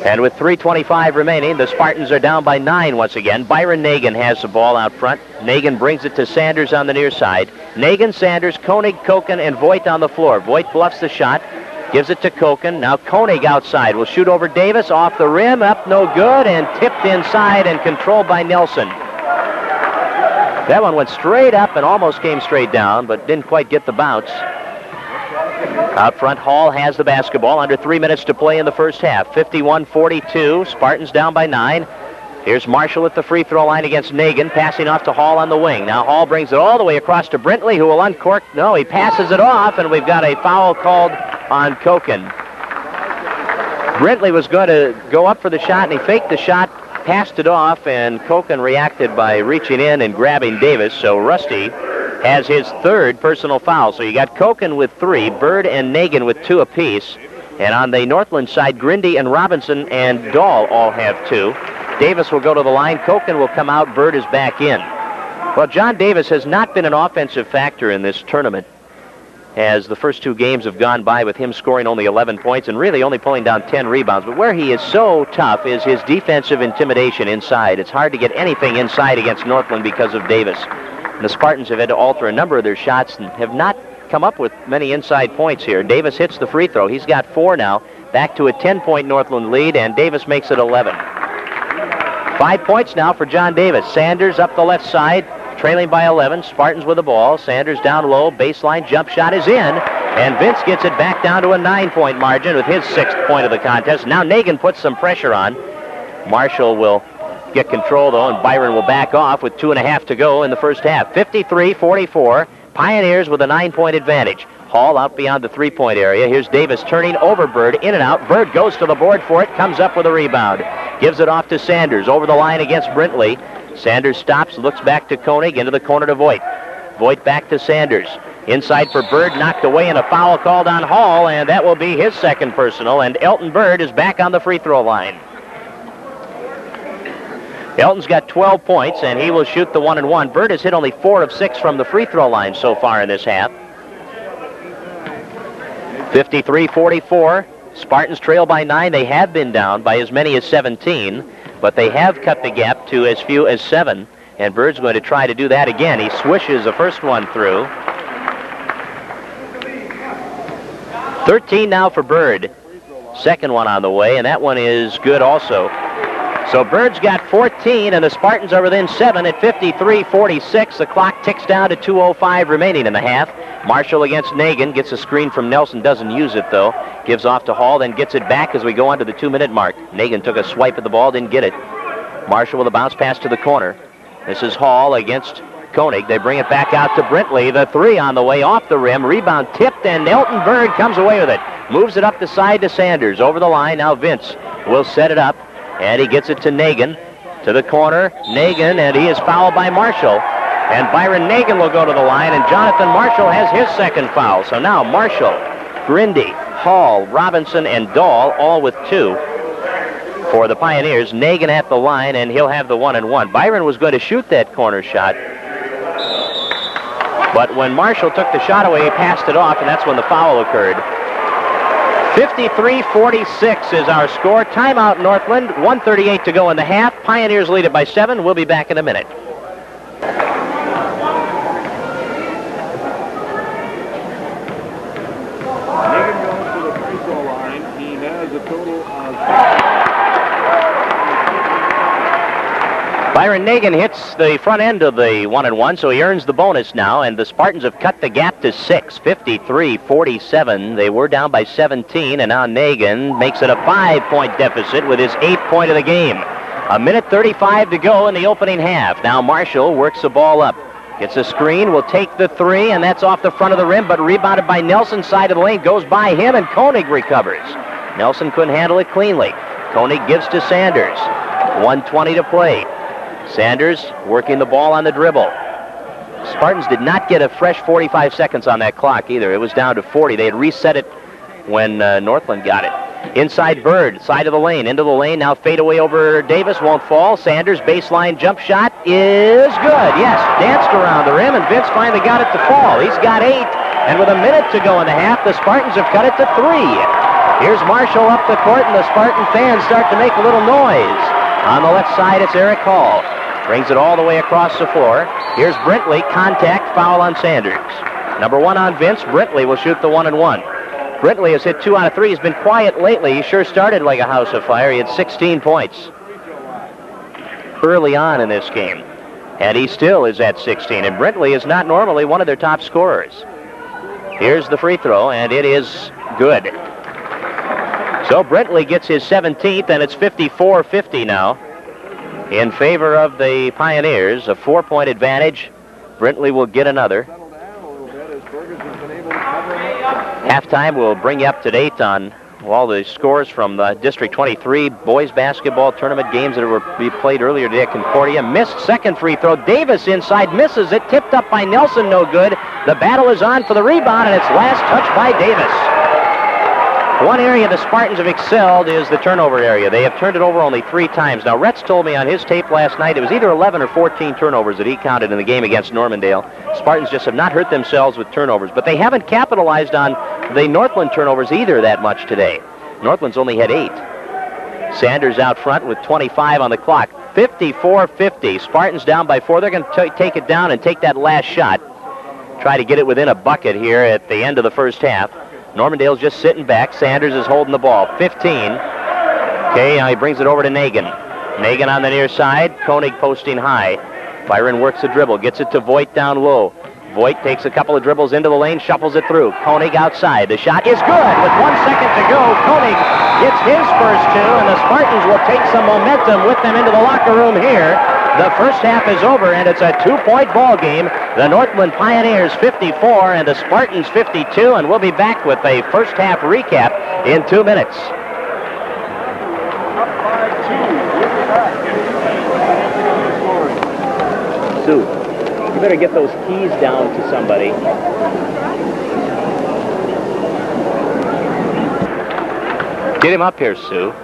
And with 3:25 remaining, the Spartans are down by 9 once again. Byron Nagin has the ball out front. Nagin brings it to Sanders on the near side. Nagin, Sanders, Koenig, Koken, and Voigt on the floor. Voigt bluffs the shot. Gives it to Koken. Now Koenig outside. Will shoot over Davis. Off the rim. Up no good. And tipped inside and controlled by Nelson. That one went straight up and almost came straight down, but didn't quite get the bounce. Out front, Hall has the basketball. Under 3 minutes to play in the first half. 51-42. Spartans down by 9. Here's Marshall at the free throw line against Nagin, passing off to Hall on the wing. Now Hall brings it all the way across to Brintley, who will uncork. No, he passes it off, and we've got a foul called on Koken. Brintley was going to go up for the shot, and he faked the shot, passed it off, and Koken reacted by reaching in and grabbing Davis. So Rusty has his third personal foul. So you got Koken with 3, Bird and Nagin with 2 apiece. And on the Northland side, Grindy and Robinson and Dahl all have 2. Davis will go to the line. Koken will come out. Bird is back in. Well, John Davis has not been an offensive factor in this tournament, as the first 2 games have gone by with him scoring only 11 points and really only pulling down 10 rebounds. But where he is so tough is his defensive intimidation inside. It's hard to get anything inside against Northland because of Davis. And the Spartans have had to alter a number of their shots and have not come up with many inside points here. Davis hits the free throw. He's got 4 now. Back to a 10-point Northland lead, and Davis makes it 11. 5 points now for John Davis. Sanders up the left side, trailing by 11. Spartans with the ball. Sanders down low. Baseline jump shot is in. And Vince gets it back down to a 9-point margin with his 6th point of the contest. Now Nagin puts some pressure on. Marshall will get control, though, and Byron will back off with 2.5 to go in the first half. 53-44. Pioneers with a 9-point advantage. Hall out beyond the 3-point area. Here's Davis turning over Bird, in and out. Bird goes to the board for it, comes up with a rebound. Gives it off to Sanders, over the line against Brintley. Sanders stops, looks back to Koenig, into the corner to Voigt. Voigt back to Sanders. Inside for Bird, knocked away, and a foul called on Hall, and that will be his 2nd personal, and Elton Bird is back on the free throw line. Elton's got 12 points, and he will shoot the 1-and-1. Bird has hit only 4 of 6 from the free throw line so far in this half. 53-44. Spartans trail by 9. They have been down by as many as 17, but they have cut the gap to as few as 7, and Bird's going to try to do that again. He swishes the first one through. 13 now for Bird. 2nd one on the way, and that one is good also. So Bird's got 14, and the Spartans are within 7 at 53-46. The clock ticks down to 2:05 remaining in the half. Marshall against Nagin, gets a screen from Nelson, doesn't use it though. Gives off to Hall, then gets it back as we go on to the 2-minute mark. Nagin took a swipe at the ball, didn't get it. Marshall with a bounce pass to the corner. This is Hall against Koenig. They bring it back out to Brintley. The 3 on the way off the rim. Rebound tipped, and Elton Bird comes away with it. Moves it up the side to Sanders. Over the line, now Vince will set it up. And he gets it to Nagin, to the corner. Nagin, and he is fouled by Marshall. And Byron Nagin will go to the line, and Jonathan Marshall has his 2nd foul. So now Marshall, Grindy, Hall, Robinson, and Dahl, all with 2 for the Pioneers. Nagin at the line, and he'll have the 1-and-1. Byron was going to shoot that corner shot, but when Marshall took the shot away, he passed it off, and that's when the foul occurred. 53-46 is our score. Timeout Northland. 1:38 to go in the half. Pioneers lead it by 7. We'll be back in a minute. Nagin goes to the free throw line. He has a total of... Byron Nagin hits the front end of the 1-and-1, so he earns the bonus now, and the Spartans have cut the gap to 6, 53-47. They were down by 17, and now Nagin makes it a 5-point deficit with his 8th point of the game. 1:35 to go in the opening half. Now Marshall works the ball up. Gets a screen, will take the three, and that's off the front of the rim, but rebounded by Nelson, side of the lane, goes by him, and Koenig recovers. Nelson couldn't handle it cleanly. Koenig gives to Sanders. 1:20 to play. Sanders working the ball on the dribble. Spartans did not get a fresh 45 seconds on that clock either. It was down to 40. They had reset it when Northland got it. Inside Bird, side of the lane, into the lane, now fade away over Davis, won't fall. Sanders, baseline jump shot is good. Yes, danced around the rim, and Vince finally got it to fall. He's got 8, and with a minute to go in the half, the Spartans have cut it to 3. Here's Marshall up the court, and the Spartan fans start to make a little noise. On the left side, it's Eric Hall. Brings it all the way across the floor. Here's Brintley, contact, foul on Sanders. Number 1 on Vince. Brintley will shoot the 1-and-1. Brintley has hit 2 out of 3. He's been quiet lately. He sure started like a house of fire. He had 16 points early on in this game. And he still is at 16. And Brintley is not normally one of their top scorers. Here's the free throw, and it is good. So Brintley gets his 17th, and it's 54-50 now in favor of the Pioneers. A 4-point advantage. Brintley will get another. Halftime will bring you up to date on all the scores from the District 23 boys basketball tournament games that were played earlier today at Concordia. Missed second free throw. Davis inside, misses it. Tipped up by Nelson, no good. The battle is on for the rebound, and it's last touched by Davis. One area the Spartans have excelled is the turnover area. They have turned it over only 3 times. Now, Retz told me on his tape last night it was either 11 or 14 turnovers that he counted in the game against Normandale. Spartans just have not hurt themselves with turnovers, but they haven't capitalized on the Northland turnovers either that much today. Northland's only had 8. Sanders out front with 25 on the clock. 54-50. Spartans down by 4. They're going to take it down and take that last shot. Try to get it within a bucket here at the end of the first half. Normandale's just sitting back. Sanders is holding the ball. 15. Okay, now he brings it over to Nagin. Nagin on the near side. Koenig posting high. Byron works the dribble. Gets it to Voigt down low. Voigt takes a couple of dribbles into the lane, shuffles it through. Koenig outside. The shot is good. With 1 second to go, Koenig gets his first 2, and the Spartans will take some momentum with them into the locker room here. The first half is over, and it's a 2-point ball game. The Northland Pioneers 54 and the Spartans 52, and we'll be back with a first half recap in 2 minutes. Sue, you better get those keys down to somebody. Get him up here, Sue.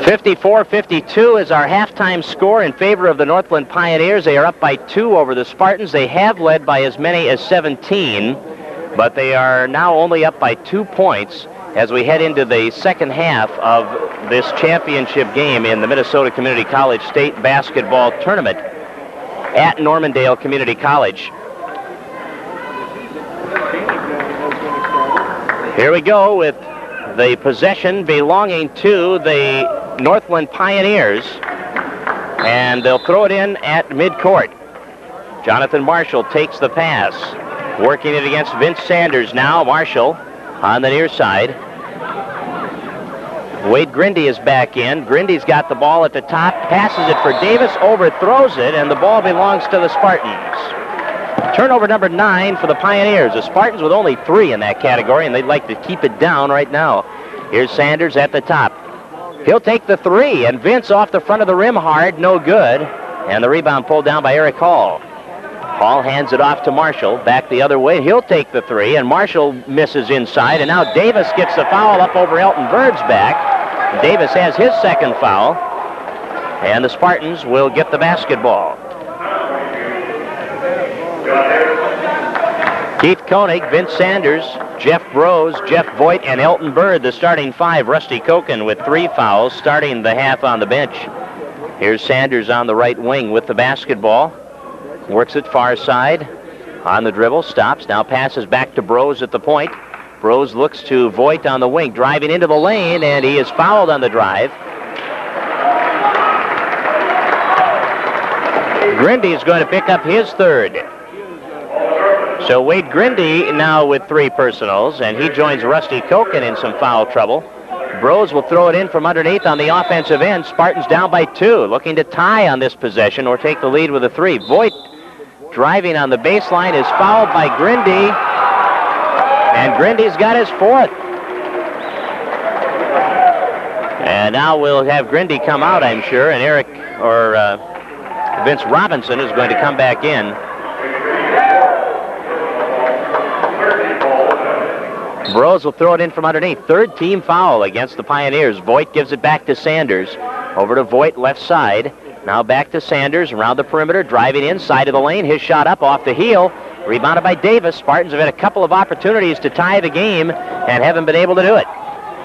54-52 is our halftime score in favor of the Northland Pioneers. They are up by 2 over the Spartans. They have led by as many as 17, but they are now only up by 2 points as we head into the second half of this championship game in the Minnesota Community College State Basketball Tournament at Normandale Community College. Here we go with the possession belonging to the Northland Pioneers, and they'll throw it in at midcourt. Jonathan Marshall takes the pass, working it against Vince Sanders now. Marshall on the near side. Wade Grindy is back in. Grindy's got the ball at the top, passes it for Davis, overthrows it, and the ball belongs to the Spartans. Turnover number 9 for the Pioneers. The Spartans with only 3 in that category, and they'd like to keep it down right now. Here's Sanders at the top. He'll take the 3, and Vince off the front of the rim hard, no good. And the rebound pulled down by Eric Hall. Hall hands it off to Marshall, back the other way. He'll take the 3, and Marshall misses inside, and now Davis gets the foul up over Elton Bird's back. Davis has his second foul, and the Spartans will get the basketball. Keith Koenig, Vince Sanders, Jeff Brose, Jeff Voigt, and Elton Bird, the starting 5. Rusty Koken with 3 fouls, starting the half on the bench. Here's Sanders on the right wing with the basketball. Works it far side. On the dribble, stops, now passes back to Brose at the point. Brose looks to Voigt on the wing, driving into the lane, and he is fouled on the drive. Grindy is going to pick up his 3rd. So Wade Grindy now with 3 personals, and he joins Rusty Koken in some foul trouble. Brose will throw it in from underneath on the offensive end. Spartans down by 2, looking to tie on this possession or take the lead with a 3. Voigt driving on the baseline is fouled by Grindy, and Grindy's got his 4th. And now we'll have Grindy come out, I'm sure, and Vince Robinson is going to come back in. Brose will throw it in from underneath. 3rd team foul against the Pioneers. Voigt gives it back to Sanders. Over to Voigt, left side. Now back to Sanders, around the perimeter, driving inside of the lane. His shot up off the heel. Rebounded by Davis. Spartans have had a couple of opportunities to tie the game and haven't been able to do it.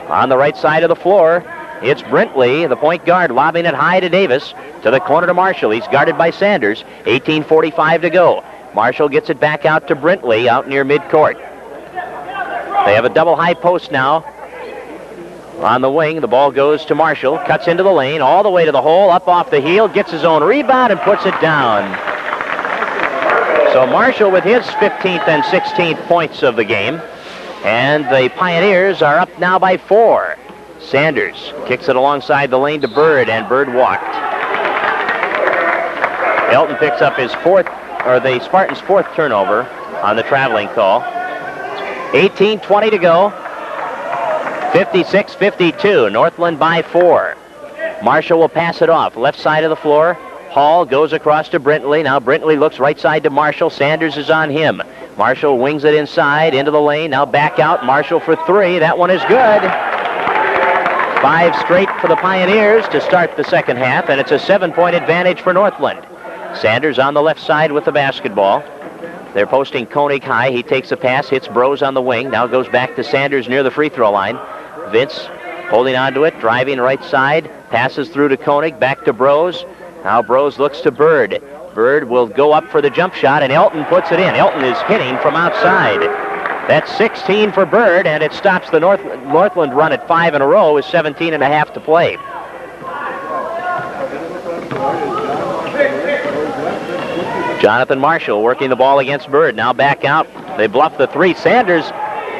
On the right side of the floor, it's Brintley, the point guard, lobbing it high to Davis. To the corner to Marshall. He's guarded by Sanders. 18:45 to go. Marshall gets it back out to Brintley out near midcourt. They have a double high post now. On the wing, the ball goes to Marshall. Cuts into the lane, all the way to the hole, up off the heel, gets his own rebound and puts it down. So Marshall with his 15th and 16th points of the game. And the Pioneers are up now by 4. Sanders kicks it alongside the lane to Bird, and Bird walked. Elton picks up his 4th, or the Spartans' 4th turnover on the traveling call. 18:20 to go. 56-52. Northland by 4. Marshall will pass it off. Left side of the floor. Hall goes across to Brintley. Now Brintley looks right side to Marshall. Sanders is on him. Marshall wings it inside into the lane. Now back out. Marshall for 3. That one is good. 5 straight for the Pioneers to start the second half, and it's a 7-point advantage for Northland. Sanders on the left side with the basketball. They're posting Koenig high. He takes a pass, hits Brose on the wing. Now goes back to Sanders near the free throw line. Vince holding on to it, driving right side. Passes through to Koenig, back to Brose. Now Brose looks to Bird. Bird will go up for the jump shot, and Elton puts it in. Elton is hitting from outside. That's 16 for Bird, and it stops the Northland run at 5 in a row with 17 and a half to play. Jonathan Marshall working the ball against Bird. Now back out. They bluff the 3. Sanders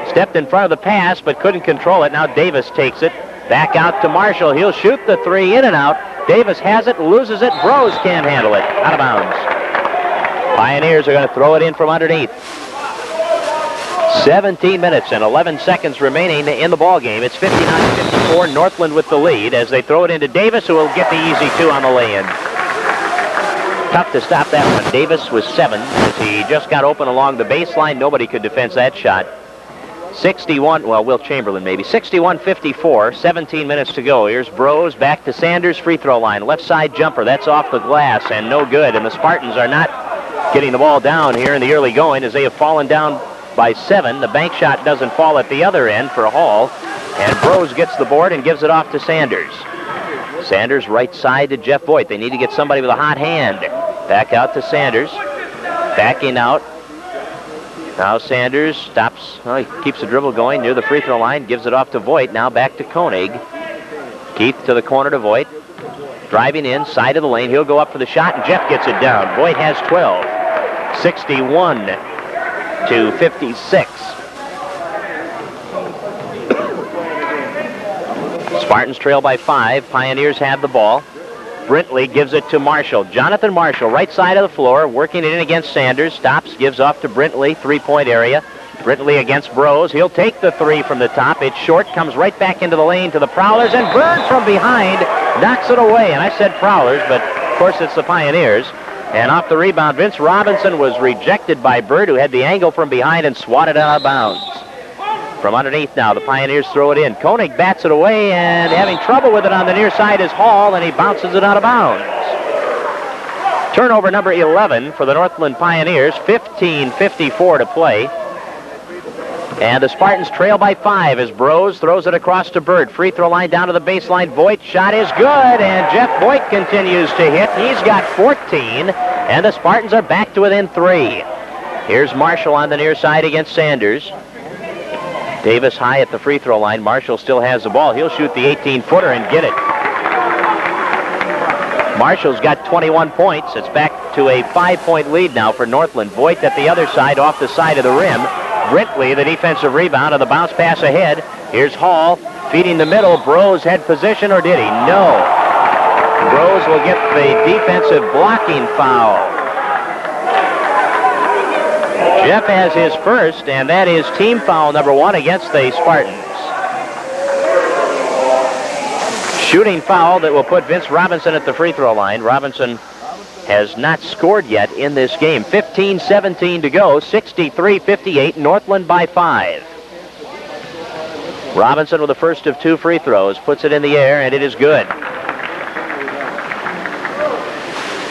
stepped in front of the pass but couldn't control it. Now Davis takes it. Back out to Marshall. He'll shoot the 3 in and out. Davis has it, loses it. Brose can't handle it. Out of bounds. Pioneers are going to throw it in from underneath. 17 minutes and 11 seconds remaining in the ball game. It's 59-54. Northland with the lead as they throw it into Davis, who will get the easy 2 on the lay-in. Tough to stop that one. Davis was 7 as he just got open along the baseline. Nobody could defend that shot. 61, well, Will Chamberlain maybe. 61-54, 17 minutes to go. Here's Brose back to Sanders, free throw line. Left side jumper, that's off the glass and no good. And the Spartans are not getting the ball down here in the early going as they have fallen down by 7. The bank shot doesn't fall at the other end for Hall. And Brose gets the board and gives it off to Sanders. Sanders right side to Jeff Voigt. They need to get somebody with a hot hand. Back out to Sanders. Backing out. Now Sanders stops. Well, he keeps the dribble going near the free throw line. Gives it off to Voigt. Now back to Koenig. Keith to the corner to Voigt. Driving in, side of the lane. He'll go up for the shot, and Jeff gets it down. Voigt has 12. 61-56. Spartans trail by 5. Pioneers have the ball. Brintley gives it to Marshall. Jonathan Marshall, right side of the floor, working it in against Sanders. Stops, gives off to Brintley, 3-point area. Brintley against Brose. He'll take the 3 from the top. It's short, comes right back into the lane to the Prowlers, and Bird from behind knocks it away. And I said Prowlers, but of course it's the Pioneers. And off the rebound, Vince Robinson was rejected by Bird, who had the angle from behind and swatted out of bounds. From underneath now, the Pioneers throw it in. Koenig bats it away, and having trouble with it on the near side is Hall, and he bounces it out of bounds. Turnover number 11 for the Northland Pioneers, 15:54 to play. And the Spartans trail by 5 as Brose throws it across to Bird. Free throw line down to the baseline. Voigt shot is good, and Jeff Voigt continues to hit. He's got 14, and the Spartans are back to within 3. Here's Marshall on the near side against Sanders. Davis high at the free throw line. Marshall still has the ball. He'll shoot the 18-footer and get it. Marshall's got 21 points. It's back to a 5-point lead now for Northland. Voigt at the other side, off the side of the rim. Brintley, the defensive rebound, and the bounce pass ahead. Here's Hall feeding the middle. Brose had position, or did he? No. Brose will get the defensive blocking foul. Jeff has his first, and that is team foul number 1 against the Spartans. Shooting foul that will put Vince Robinson at the free throw line. Robinson has not scored yet in this game. 15-17 to go, 63-58, Northland by 5. Robinson with the first of 2 free throws, puts it in the air, and it is good.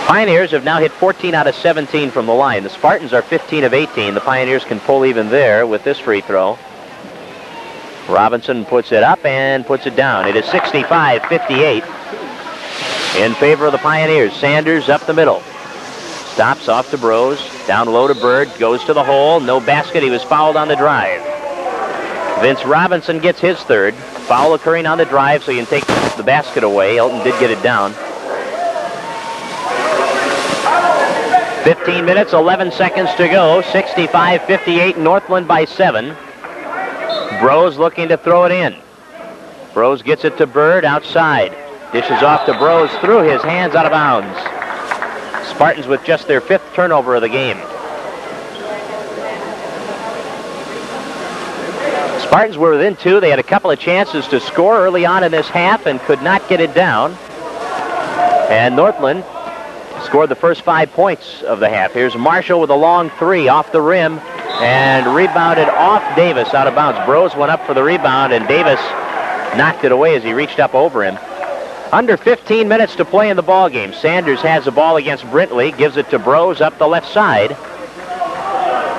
Pioneers have now hit 14 out of 17 from the line. The Spartans are 15 of 18. The Pioneers can pull even there with this free throw. Robinson puts it up and puts it down. It is 65-58 in favor of the Pioneers. Sanders up the middle. Stops off to Brose. Down low to Bird. Goes to the hole. No basket. He was fouled on the drive. Vince Robinson gets his third. Foul occurring on the drive, so you can take the basket away. Elton did get it down. 15 minutes, 11 seconds to go. 65-58, Northland by 7. Brose looking to throw it in. Brose gets it to Bird outside. Dishes off to Brose through his hands, out of bounds. Spartans with just their 5th turnover of the game. Spartans were within 2. They had a couple of chances to score early on in this half and could not get it down. And Northland scored the first 5 points of the half. Here's Marshall with a long 3 off the rim and rebounded off Davis, out of bounds. Brose went up for the rebound, and Davis knocked it away as he reached up over him. Under 15 minutes to play in the ball game. Sanders has the ball against Brintley, gives it to Brose up the left side.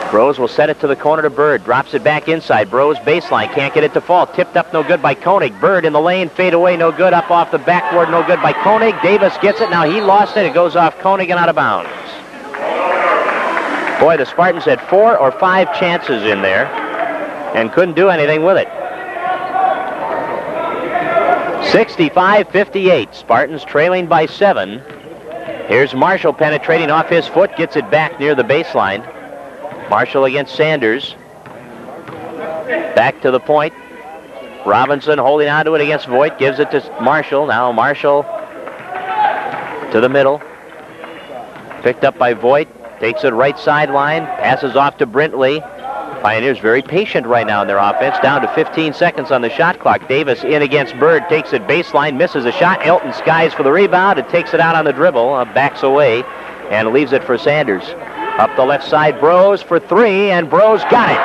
Brose will set it to the corner to Bird, drops it back inside. Brose baseline, can't get it to fall. Tipped up, no good by Koenig. Bird in the lane, fade away, no good. Up off the backboard, no good by Koenig. Davis gets it, now he lost it. It goes off Koenig and out of bounds. Boy, the Spartans had 4 or 5 chances in there and couldn't do anything with it. 65-58, Spartans trailing by 7. Here's Marshall penetrating off his foot, gets it back near the baseline. Marshall against Sanders. Back to the point. Robinson holding on to it against Voigt, gives it to Marshall. Now Marshall to the middle. Picked up by Voigt, takes it right sideline, passes off to Brintley. Pioneers very patient right now in their offense, down to 15 seconds on the shot clock. Davis in against Bird, takes it baseline, misses a shot. Elton skies for the rebound and takes it out on the dribble, backs away, and leaves it for Sanders. Up the left side, Brose for 3, and Brose got it.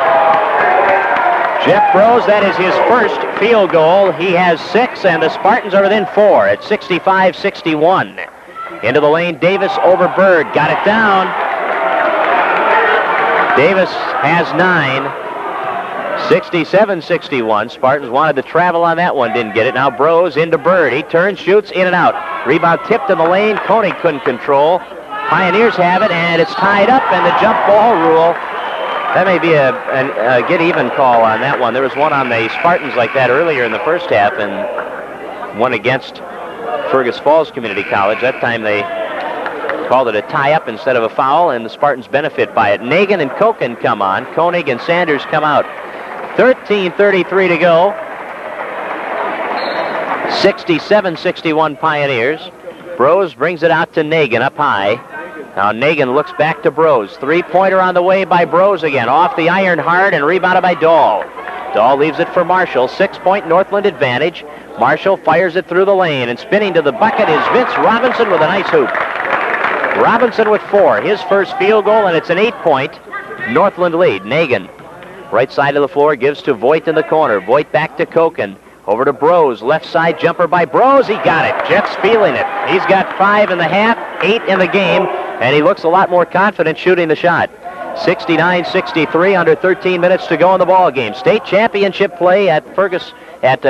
Jeff Brose, that is his first field goal. He has 6, and the Spartans are within 4 at 65-61. Into the lane, Davis over Bird, got it down. Davis has 9. 67-61. Spartans wanted to travel on that one, didn't get it. Now Brose into Bird. He turns, shoots, in and out. Rebound tipped in the lane. Koenig couldn't control. Pioneers have it, and it's tied up, and the jump ball rule. That may be a get-even call on that one. There was one on the Spartans like that earlier in the first half, and one against Fergus Falls Community College. That time they called it a tie-up instead of a foul, and the Spartans benefit by it. Nagin and Koken come on. Koenig and Sanders come out. 13:33 to go. 67-61 Pioneers. Brose brings it out to Nagin up high. Now Nagin looks back to Brose. 3-pointer on the way by Brose again. Off the iron hard and rebounded by Dahl. Dahl leaves it for Marshall. 6-point Northland advantage. Marshall fires it through the lane, and spinning to the bucket is Vince Robinson with a nice hoop. Robinson with 4, his first field goal, and it's an 8-point Northland lead. Nagin, right side of the floor, gives to Voigt in the corner. Voigt back to Koken. Over to Brose, left side jumper by Brose. He got it. Jeff's feeling it. He's got 5 in the half, 8 in the game, and he looks a lot more confident shooting the shot. 69-63, under 13 minutes to go in the ball game. State championship play at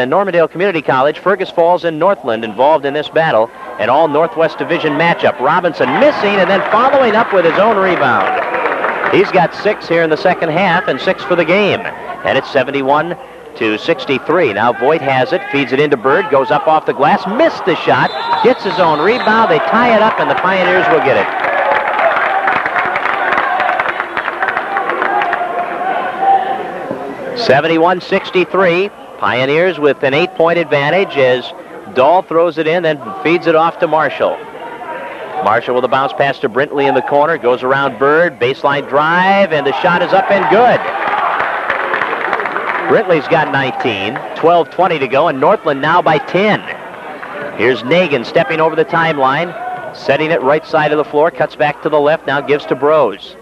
Normandale Community College. Fergus Falls and Northland involved in this battle. An all Northwest Division matchup. Robinson missing and then following up with his own rebound. He's got 6 here in the second half and 6 for the game. And it's 71-63. Now Voigt has it, feeds it into Bird, goes up off the glass, missed the shot. gets his own rebound. They tie it up, and the Pioneers will get it. (71-63). Pioneers with an 8-point advantage as Dahl throws it in, then feeds it off to Marshall. Marshall with a bounce pass to Brintley in the corner, goes around Bird, baseline drive, and the shot is up and good. Brintley's got 19, 12:20 to go, and Northland now by 10. Here's Nagin stepping over the timeline, setting it right side of the floor, cuts back to the left, now gives to Brose.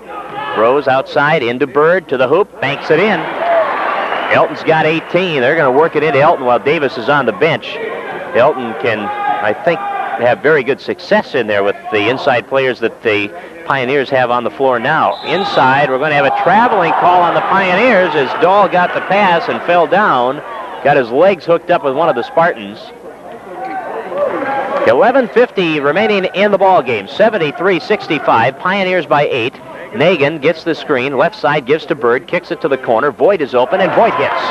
Brose outside, into Bird, to the hoop, banks it in. Elton's got 18. They're going to work it into Elton while Davis is on the bench. Elton can, I think, have very good success in there with the inside players that the Pioneers have on the floor now. Inside, we're going to have a traveling call on the Pioneers as Dahl got the pass and fell down. Got his legs hooked up with one of the Spartans. 11:50 remaining in the ball game. 73-65. Pioneers by 8. Nagin gets the screen. Left side gives to Bird. Kicks it to the corner. Voigt is open, and Voigt hits.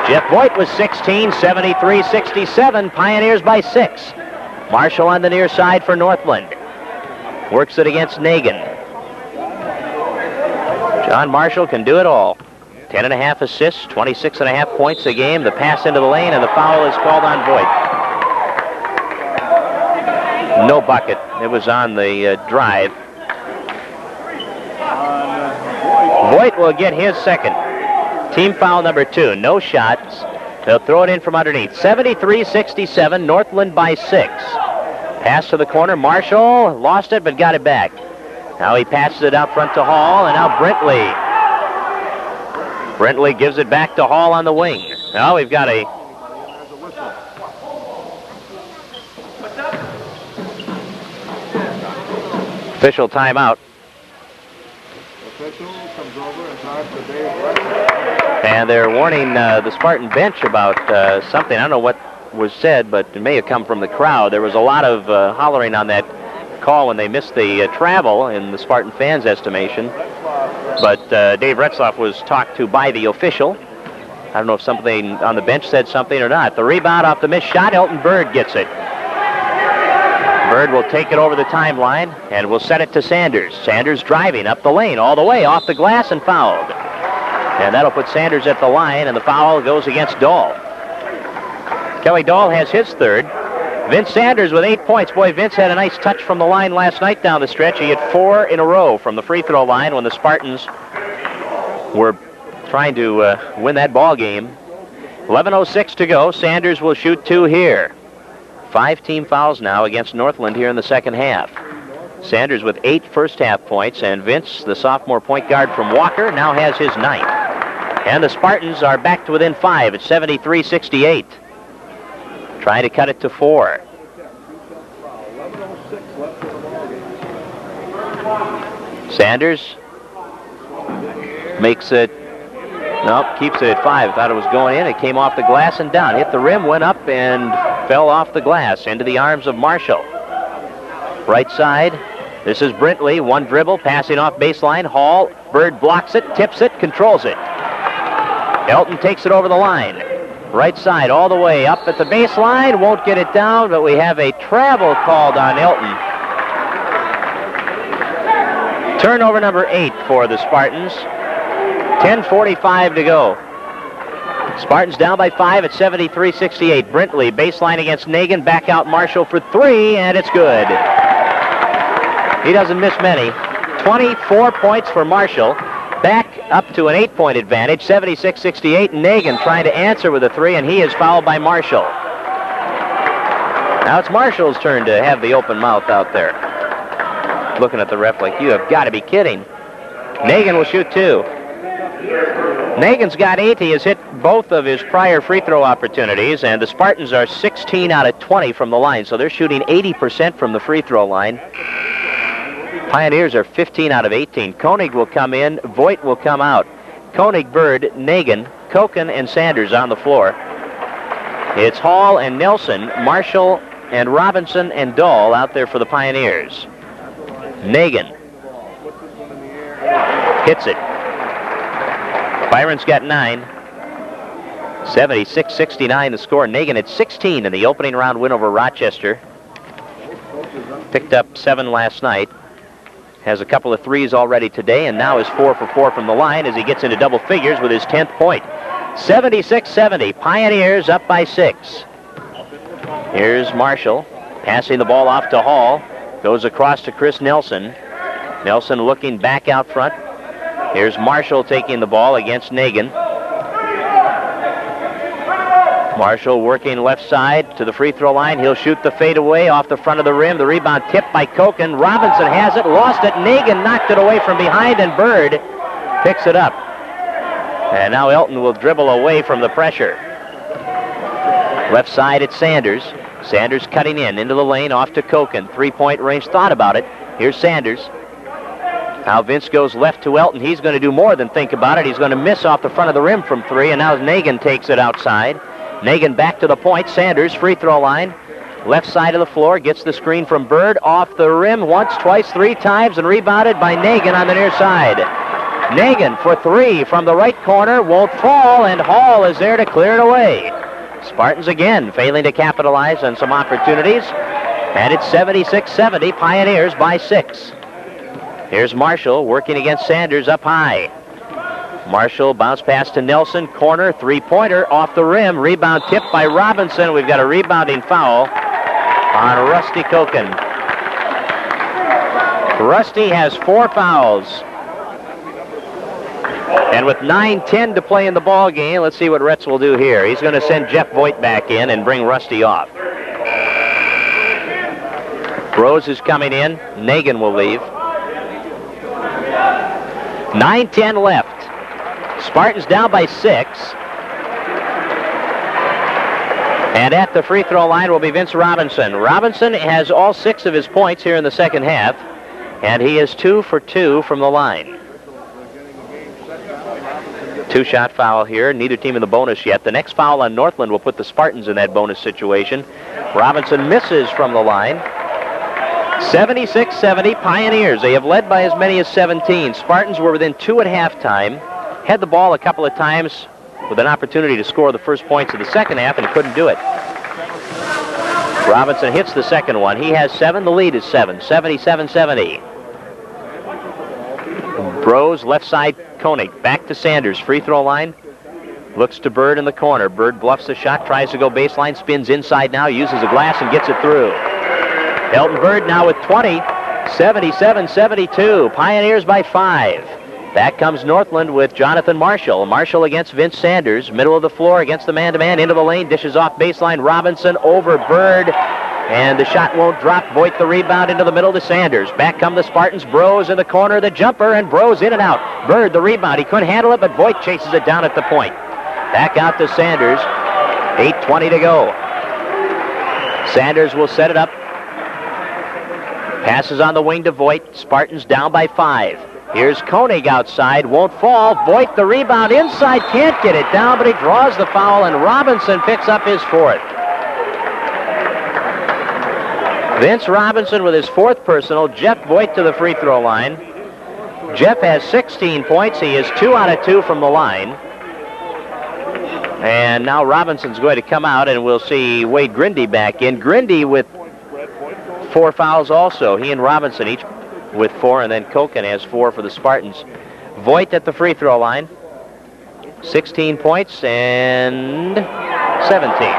Jeff Voigt was 16. 73-67. Pioneers by 6. Marshall on the near side for Northland. Works it against Nagin. John Marshall can do it all. 10.5 assists, 26.5 points a game. The pass into the lane, and the foul is called on Voigt. No bucket. It was on the drive. Voigt will get his second. Team foul number 2. No shots. They'll throw it in from underneath. 73-67, Northland by 6. Pass to the corner. Marshall lost it, but got it back. Now he passes it out front to Hall, and now Brintley. Brintley gives it back to Hall on the wing. Now we've got a... official timeout. Official comes over and talks to Dave Retzlaff. And they're warning the Spartan bench about something. I don't know what was said, but it may have come from the crowd. There was a lot of hollering on that call when they missed the travel in the Spartan fans' estimation. But Dave Retzlaff was talked to by the official. I don't know if something on the bench said something or not. The rebound off the missed shot, Elton Bird gets it. Bird will take it over the timeline and will set it to Sanders. Sanders driving up the lane all the way off the glass and fouled. And that'll put Sanders at the line, and the foul goes against Dahl. Kelly Dahl has his third. Vince Sanders with 8 points. Boy, Vince had a nice touch from the line last night down the stretch. He had 4 in a row from the free throw line when the Spartans were trying to win that ball game. 11:06 to go. Sanders will shoot 2 here. 5 team fouls now against Northland here in the second half. Sanders with 8 first half points, and Vince, the sophomore point guard from Walker, now has his 9th. And the Spartans are back to within 5 at 73-68. Trying to cut it to 4. Sanders makes it, nope, keeps it at 5. Thought it was going in. It came off the glass and down. Hit the rim, went up, and fell off the glass into the arms of Marshall. Right side, this is Brintley. 1 dribble, passing off baseline. Hall, Bird blocks it, tips it, controls it. Elton takes it over the line. Right side, all the way up at the baseline. Won't get it down, but we have a travel called on Elton. Turnover number 8 for the Spartans. 10:45 to go. Spartans down by 5 at 73-68. Brintley, baseline against Nagin. Back out Marshall for 3, and it's good. He doesn't miss many. 24 points for Marshall. Back up to an 8-point advantage, 76-68. Nagin trying to answer with a 3, and he is fouled by Marshall. Now it's Marshall's turn to have the open mouth out there. Looking at the ref like, you have got to be kidding. Nagin will shoot 2. Nagin's got 8. He has hit both of his prior free throw opportunities, and the Spartans are 16 out of 20 from the line, so they're shooting 80% from the free throw line. Pioneers are 15 out of 18. Koenig will come in. Voigt will come out. Koenig, Bird, Nagin, Koken, and Sanders on the floor. It's Hall and Nelson, Marshall and Robinson and Dahl out there for the Pioneers. Nagin hits it. Byron's got 9. 76-69 the score. Nagin at 16 in the opening round win over Rochester. Picked up 7 last night. Has a couple of threes already today, and now is 4 for 4 from the line as he gets into double figures with his 10th point. 76-70, Pioneers up by 6. Here's Marshall passing the ball off to Hall. Goes across to Chris Nelson. Nelson looking back out front. Here's Marshall taking the ball against Nagin. Marshall working left side to the free throw line. He'll shoot the fadeaway off the front of the rim. The rebound tipped by Koken. Robinson has it, lost it. Nagin knocked it away from behind, and Bird picks it up. And now Elton will dribble away from the pressure. Left side it's Sanders. Sanders cutting into the lane, off to Koken. 3-point range, thought about it. Here's Sanders. Now Vince goes left to Elton. He's going to do more than think about it. He's going to miss off the front of the rim from 3, and now Nagin takes it outside. Nagin back to the point. Sanders, free throw line. Left side of the floor, gets the screen from Bird. Off the rim once, twice, 3 times, and rebounded by Nagin on the near side. Nagin for 3 from the right corner, won't fall, and Hall is there to clear it away. Spartans again failing to capitalize on some opportunities. And it's 76-70, Pioneers by 6. Here's Marshall working against Sanders up high. Marshall bounce pass to Nelson, corner, 3-pointer, off the rim, rebound tipped by Robinson. We've got a rebounding foul on Rusty Koken. Rusty has 4 fouls. And with 9:10 to play in the ball game, let's see what Retz will do here. He's going to send Jeff Voigt back in and bring Rusty off. Rose is coming in. Nagin will leave. 9:10 left. Spartans down by 6. And at the free throw line will be Vince Robinson. Robinson has all 6 of his points here in the second half, and he is 2 for 2 from the line. 2-shot foul here. Neither team in the bonus yet. The next foul on Northland will put the Spartans in that bonus situation. Robinson misses from the line. 76-70, Pioneers. They have led by as many as 17. Spartans were within 2 at halftime. Had the ball a couple of times with an opportunity to score the first points of the second half and couldn't do it. Robinson hits the second one. He has 7. The lead is 7. 77-70. Bros, left side, Koenig. Back to Sanders. Free throw line. Looks to Bird in the corner. Bird bluffs the shot, tries to go baseline, spins inside now, uses a glass and gets it through. Elton Bird now with 20. 77-72. Pioneers by 5. Back comes Northland with Jonathan Marshall. Marshall against Vince Sanders. Middle of the floor against the man-to-man. Into the lane. Dishes off baseline. Robinson over Bird. And the shot won't drop. Voigt the rebound into the middle to Sanders. Back come the Spartans. Bros in the corner. The jumper. And Bros in and out. Bird the rebound. He couldn't handle it, but Voigt chases it down at the point. Back out to Sanders. 8:20 to go. Sanders will set it up. Passes on the wing to Voigt. Spartans down by 5. Here's Koenig outside, won't fall. Voigt the rebound inside, can't get it down, but he draws the foul, and Robinson picks up his 4th. Vince Robinson with his 4th personal. Jeff Voigt to the free throw line. Jeff has 16 points. He is 2 out of 2 from the line. And now Robinson's going to come out, and we'll see Wade Grindy back in. Grindy with 4 fouls also. He and Robinson each with 4, and then Koken has 4 for the Spartans. Voigt at the free throw line. 16 points and 17.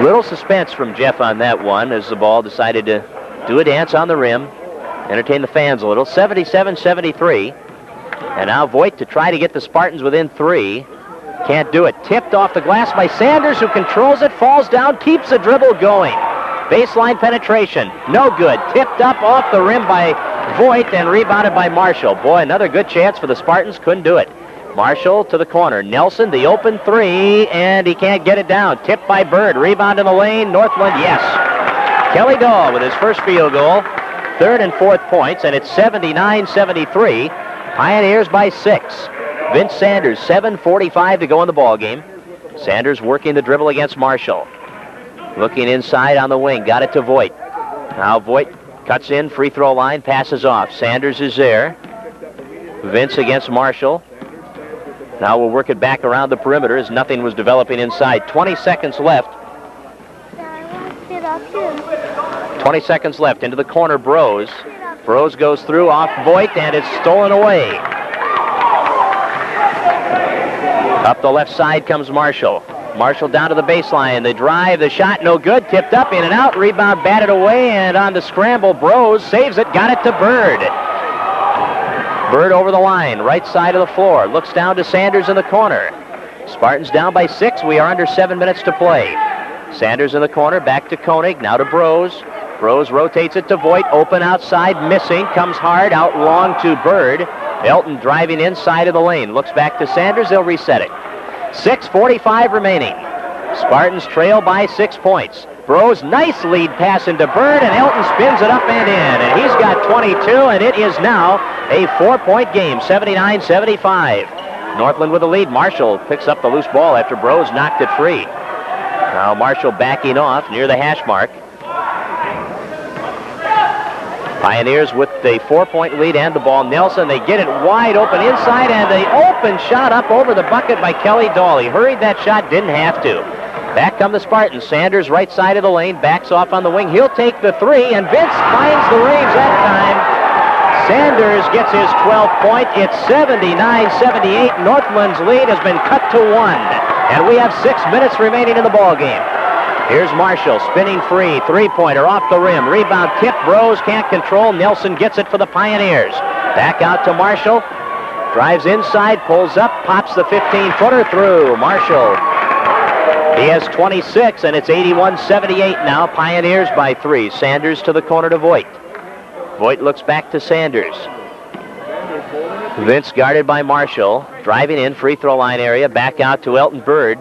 Little suspense from Jeff on that one as the ball decided to do a dance on the rim, entertain the fans a little. 77-73. And now Voigt to try to get the Spartans within 3. Can't do it. Tipped off the glass by Sanders, who controls it, falls down, keeps the dribble going. Baseline penetration, no good. Tipped up off the rim by Voigt and rebounded by Marshall. Boy, another good chance for the Spartans, couldn't do it. Marshall to the corner. Nelson, the open 3, and he can't get it down. Tipped by Bird, rebound in the lane. Northland, yes. Kelly Dahl with his first field goal. 3rd and 4th points, and it's 79-73. Pioneers by 6. Vince Sanders, 7:45 to go in the ball game. Sanders working the dribble against Marshall. Looking inside on the wing, got it to Voigt. Now Voigt cuts in, free throw line, passes off. Sanders is there. Vince against Marshall. Now we'll work it back around the perimeter as nothing was developing inside. 20 seconds left 20 seconds left. Into the corner, Bros. Bros goes through off Voigt, and it's stolen away. Up the left side comes Marshall. Marshall down to the baseline. The drive, the shot, no good. Tipped up, in and out. Rebound batted away, and on the scramble, Bros saves it. Got it to Bird. Bird over the line, right side of the floor. Looks down to Sanders in the corner. Spartans down by 6. We are under 7 minutes to play. Sanders in the corner, back to Koenig, now to Bros. Bros rotates it to Voigt, open outside, missing, comes hard, out long to Bird. Elton driving inside of the lane, looks back to Sanders, they'll reset it. 6:45 remaining. Spartans trail by 6 points. Bros, nice lead pass into Bird, and Elton spins it up and in, and he's got 22, and it is now a 4-point game, 79-75. Northland with the lead. Marshall picks up the loose ball after Bros knocked it free. Now Marshall backing off near the hash mark. Pioneers with the 4-point lead and the ball. Nelson, they get it wide open inside, and the open shot up over the bucket by Kelly Dahl. He hurried that shot, didn't have to. Back come the Spartans. Sanders right side of the lane, backs off on the wing. He'll take the 3, and Vince finds the range that time. Sanders gets his 12th point. It's 79-78. Northland's lead has been cut to 1, and we have 6 minutes remaining in the ball game. Here's Marshall, spinning free, 3-pointer off the rim. Rebound tip, Bros can't control. Nelson gets it for the Pioneers. Back out to Marshall. Drives inside, pulls up, pops the 15-footer through. Marshall, he has 26, and it's 81-78 now. Pioneers by 3. Sanders to the corner to Voigt. Voigt looks back to Sanders. Vince guarded by Marshall. Driving in, free throw line area. Back out to Elton Bird.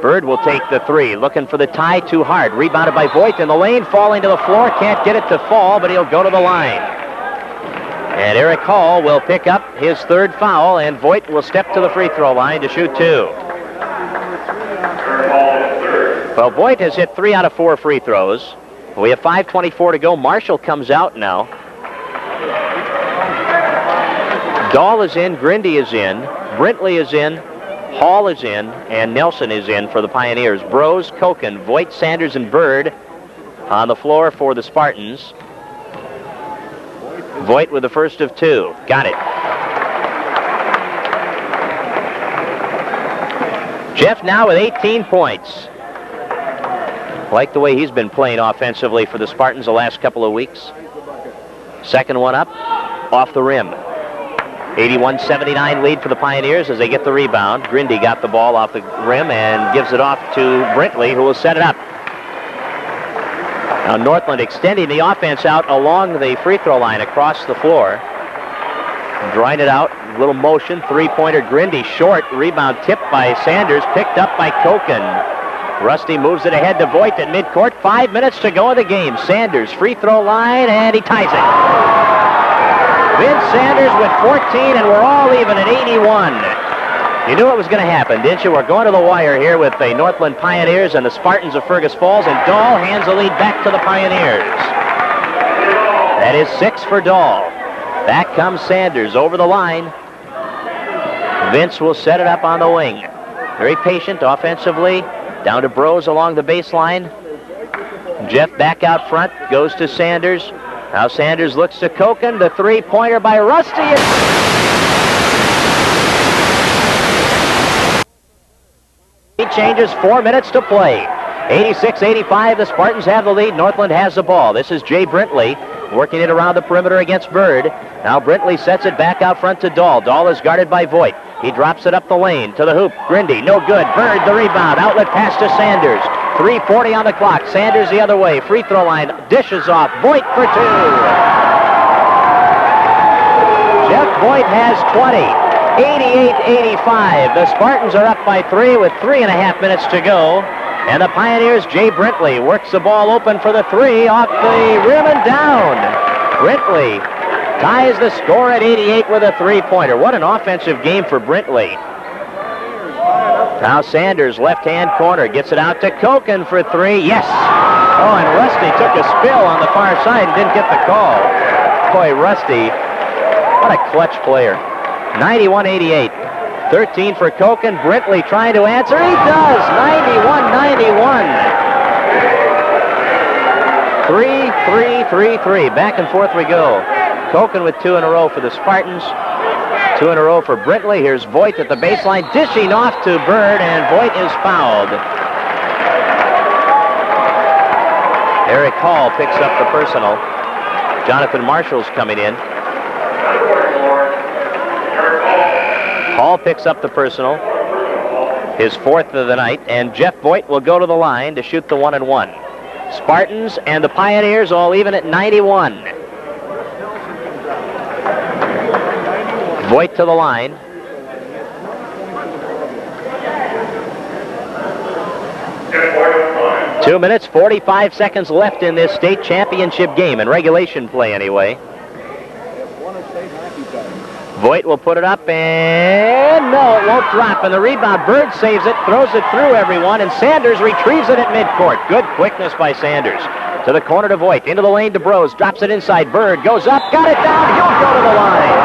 Bird will take the 3, looking for the tie, too hard. Rebounded by Voigt in the lane, falling to the floor. Can't get it to fall, but he'll go to the line. And Eric Hall will pick up his 3rd foul, and Voigt will step to the free throw line to shoot 2. Well, Voigt has hit 3 out of 4 free throws. We have 5:24 to go. Marshall comes out now. Dahl is in, Grindy is in, Brintley is in, Hall is in, and Nelson is in for the Pioneers. Bros, Koken, Voigt, Sanders, and Bird on the floor for the Spartans. Voigt with the first of 2. Got it. Jeff now with 18 points. Like the way he's been playing offensively for the Spartans the last couple of weeks. Second one up, off the rim. 81-79 lead for the Pioneers as they get the rebound. Grindy got the ball off the rim and gives it off to Brintley, who will set it up. Now Northland extending the offense out along the free throw line across the floor. Drawing it out, little motion, 3-pointer. Grindy short, rebound tipped by Sanders, picked up by Koken. Rusty moves it ahead to Voigt at midcourt. 5 minutes to go in the game. Sanders, free throw line, and he ties it. Vince Sanders with 14, and we're all even at 81. You knew it was going to happen, didn't you? We're going to the wire here with the Northland Pioneers and the Spartans of Fergus Falls, and Dahl hands the lead back to the Pioneers. That is 6 for Dahl. Back comes Sanders over the line. Vince will set it up on the wing. Very patient offensively. Down to Bros along the baseline. Jeff back out front, goes to Sanders. Now Sanders looks to Koken, the 3-pointer by Rusty. He changes, 4 minutes to play. 86-85, the Spartans have the lead. Northland has the ball. This is Jay Brintley working it around the perimeter against Bird. Now Brintley sets it back out front to Dahl. Dahl is guarded by Voigt. He drops it up the lane to the hoop. Grindy, no good. Bird, the rebound. Outlet pass to Sanders. 3:40 on the clock. Sanders the other way. Free throw line. Dishes off. Voigt for 2. Jeff Voigt has 20. 88-85. The Spartans are up by 3 with 3.5 minutes to go. And the Pioneers, Jay Brintley, works the ball open for the 3 off the rim and down. Brintley ties the score at 88 with a 3-pointer. What an offensive game for Brintley. Now Sanders, left-hand corner, gets it out to Koken for 3. Yes! Oh, and Rusty took a spill on the far side and didn't get the call. Boy, Rusty, what a clutch player. 91-88. 13 for Koken. Brintley trying to answer. He does! 91-91. 3, 3, 3, 3. Back and forth we go. Koken with 2 in a row for the Spartans. 2 in a row for Brintley. Here's Voigt at the baseline, dishing off to Bird, and Voigt is fouled. Eric Hall picks up the personal. Jonathan Marshall's coming in. Hall picks up the personal, his 4th of the night, and Jeff Voigt will go to the line to shoot the 1-and-1. Spartans and the Pioneers all even at 91. Voigt to the line. Two 2 minutes, 45 seconds left in this state championship game, in regulation play anyway. Voigt will put it up, and no, it won't drop. And the rebound, Bird saves it, throws it through everyone, and Sanders retrieves it at midcourt. Good quickness by Sanders. To the corner to Voigt, into the lane to Brose, drops it inside. Bird goes up, got it down, he'll go to the line.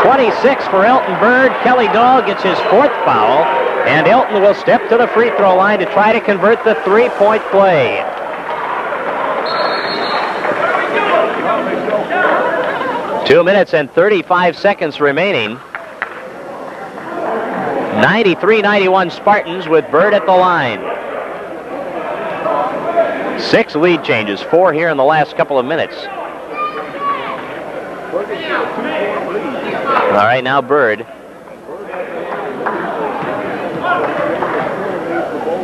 26 for Elton Bird. Kelly Dahl gets his 4th foul, and Elton will step to the free throw line to try to convert the 3-point play. Two minutes and 35 seconds remaining. 93-91 Spartans with Bird at the line. 6 lead changes, 4 here in the last couple of minutes. All right, now Bird.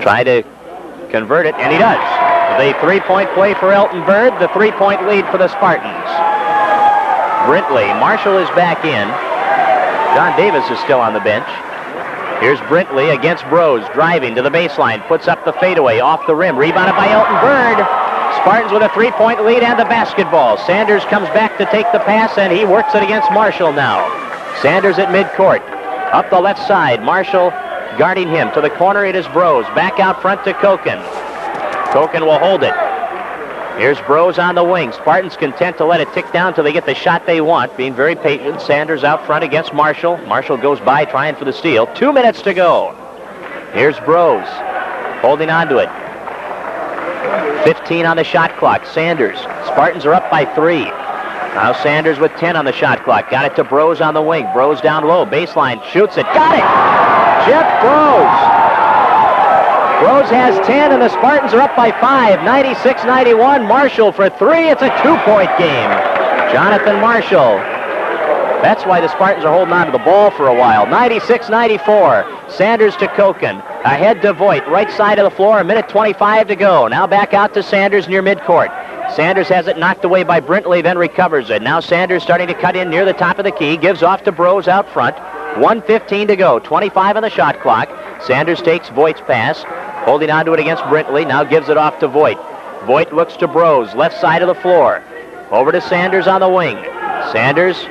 Try to convert it, and he does. The 3-point play for Elton Bird, the 3-point lead for the Spartans. Brintley, Marshall is back in. John Davis is still on the bench. Here's Brintley against Brose, driving to the baseline, puts up the fadeaway off the rim, rebounded by Elton Bird. Spartans with a 3-point lead and the basketball. Sanders comes back to take the pass, and he works it against Marshall now. Sanders at midcourt. Up the left side, Marshall guarding him. To the corner, it is Brose. Back out front to Koken. Koken will hold it. Here's Brose on the wing. Spartans content to let it tick down till they get the shot they want, being very patient. Sanders out front against Marshall. Marshall goes by trying for the steal. 2 minutes to go. Here's Brose holding on to it. 15 on the shot clock. Sanders. Spartans are up by 3. Now Sanders with 10 on the shot clock. Got it to Brose on the wing. Brose down low. Baseline. Shoots it. Got it! Jeff Brose. Brose has 10, and the Spartans are up by 5. 96-91. Marshall for 3. It's a 2-point game. Jonathan Marshall. That's why the Spartans are holding on to the ball for a while. 96-94. Sanders to Koken. Ahead to Voigt. Right side of the floor. 1:25 to go. Now back out to Sanders near midcourt. Sanders has it knocked away by Brintley, then recovers it. Now Sanders starting to cut in near the top of the key. Gives off to Brose out front. 1:15 to go. 25 on the shot clock. Sanders takes Voigt's pass. Holding on to it against Brintley. Now gives it off to Voigt. Voigt looks to Brose. Left side of the floor. Over to Sanders on the wing. Sanders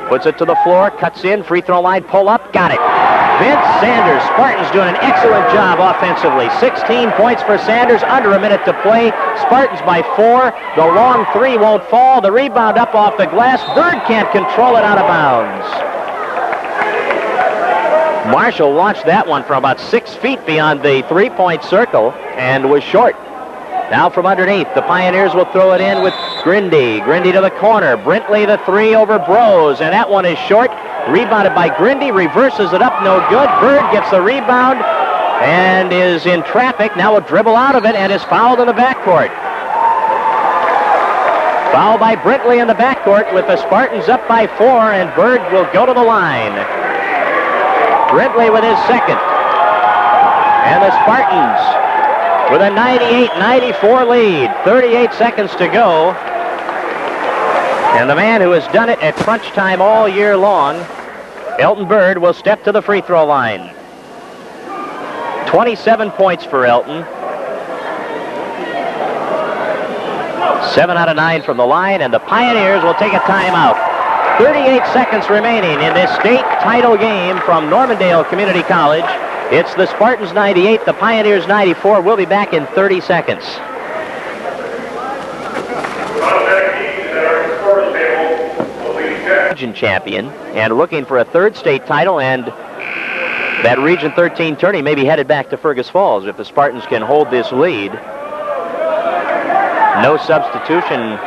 puts it to the floor. Cuts in. Free throw line. Pull up. Got it. Vince Sanders. Spartans doing an excellent job offensively. 16 points for Sanders. Under a minute to play. Spartans by 4. The long 3 won't fall. The rebound up off the glass. Bird can't control it out of bounds. Marshall launched that one from about 6 feet beyond the 3-point circle and was short. Now from underneath, the Pioneers will throw it in with Grindy. Grindy to the corner. Brintley the 3 over Brose, and that one is short. Rebounded by Grindy, reverses it up, no good. Bird gets the rebound and is in traffic. Now will dribble out of it and is fouled in the backcourt. Foul by Brintley in the backcourt with the Spartans up by 4, and Bird will go to the line. Brintley with his 2nd. And the Spartans with a 98-94 lead. 38 seconds to go. And the man who has done it at crunch time all year long, Elton Bird, will step to the free throw line. 27 points for Elton. 7 out of 9 from the line, and the Pioneers will take a timeout. 38 seconds remaining in this state title game from Normandale Community College. It's the Spartans 98, the Pioneers 94. We'll be back in 30 seconds. Champion and looking for a 3rd state title, and that Region 13 tourney may be headed back to Fergus Falls if the Spartans can hold this lead. No substitution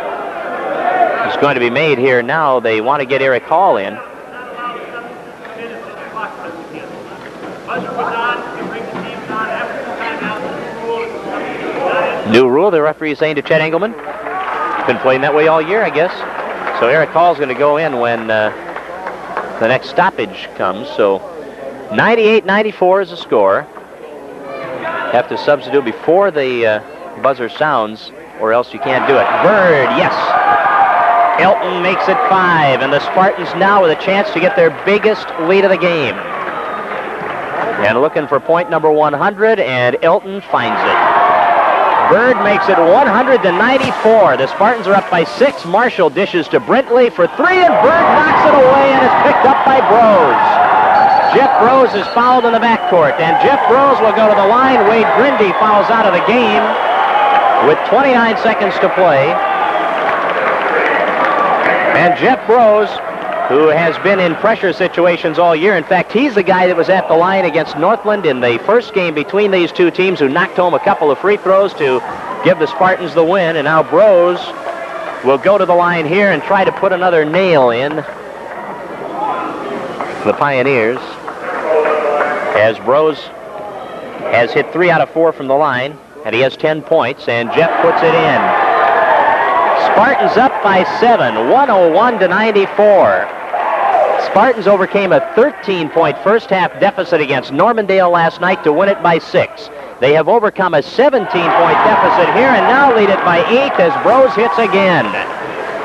is going to be made here now. They want to get Eric Hall in. New rule, the referee is saying to Chet Engelman. Been playing that way all year, I guess. So Eric Hall's going to go in when the next stoppage comes. So 98-94 is the score. Have to substitute before the buzzer sounds, or else you can't do it. Bird, yes. Elton makes it 5, and the Spartans now with a chance to get their biggest lead of the game. And looking for point number 100, and Elton finds it. Bird makes it 100-94. The Spartans are up by 6. Marshall dishes to Brintley for 3, and Bird knocks it away, and it's picked up by Brose. Jeff Brose is fouled in the backcourt, and Jeff Brose will go to the line. Wade Grindy fouls out of the game with 29 seconds to play. And Jeff Brose, who has been in pressure situations all year. In fact, he's the guy that was at the line against Northland in the first game between these two teams, who knocked home a couple of free throws to give the Spartans the win. And now Brose will go to the line here and try to put another nail in the Pioneers, as Brose has hit 3 out of 4 from the line, and he has 10 points, and Jeff puts it in. Spartans up by 7, 101-94. Spartans overcame a 13-point first-half deficit against Normandale last night to win it by 6. They have overcome a 17-point deficit here and now lead it by 8 as Brose hits again.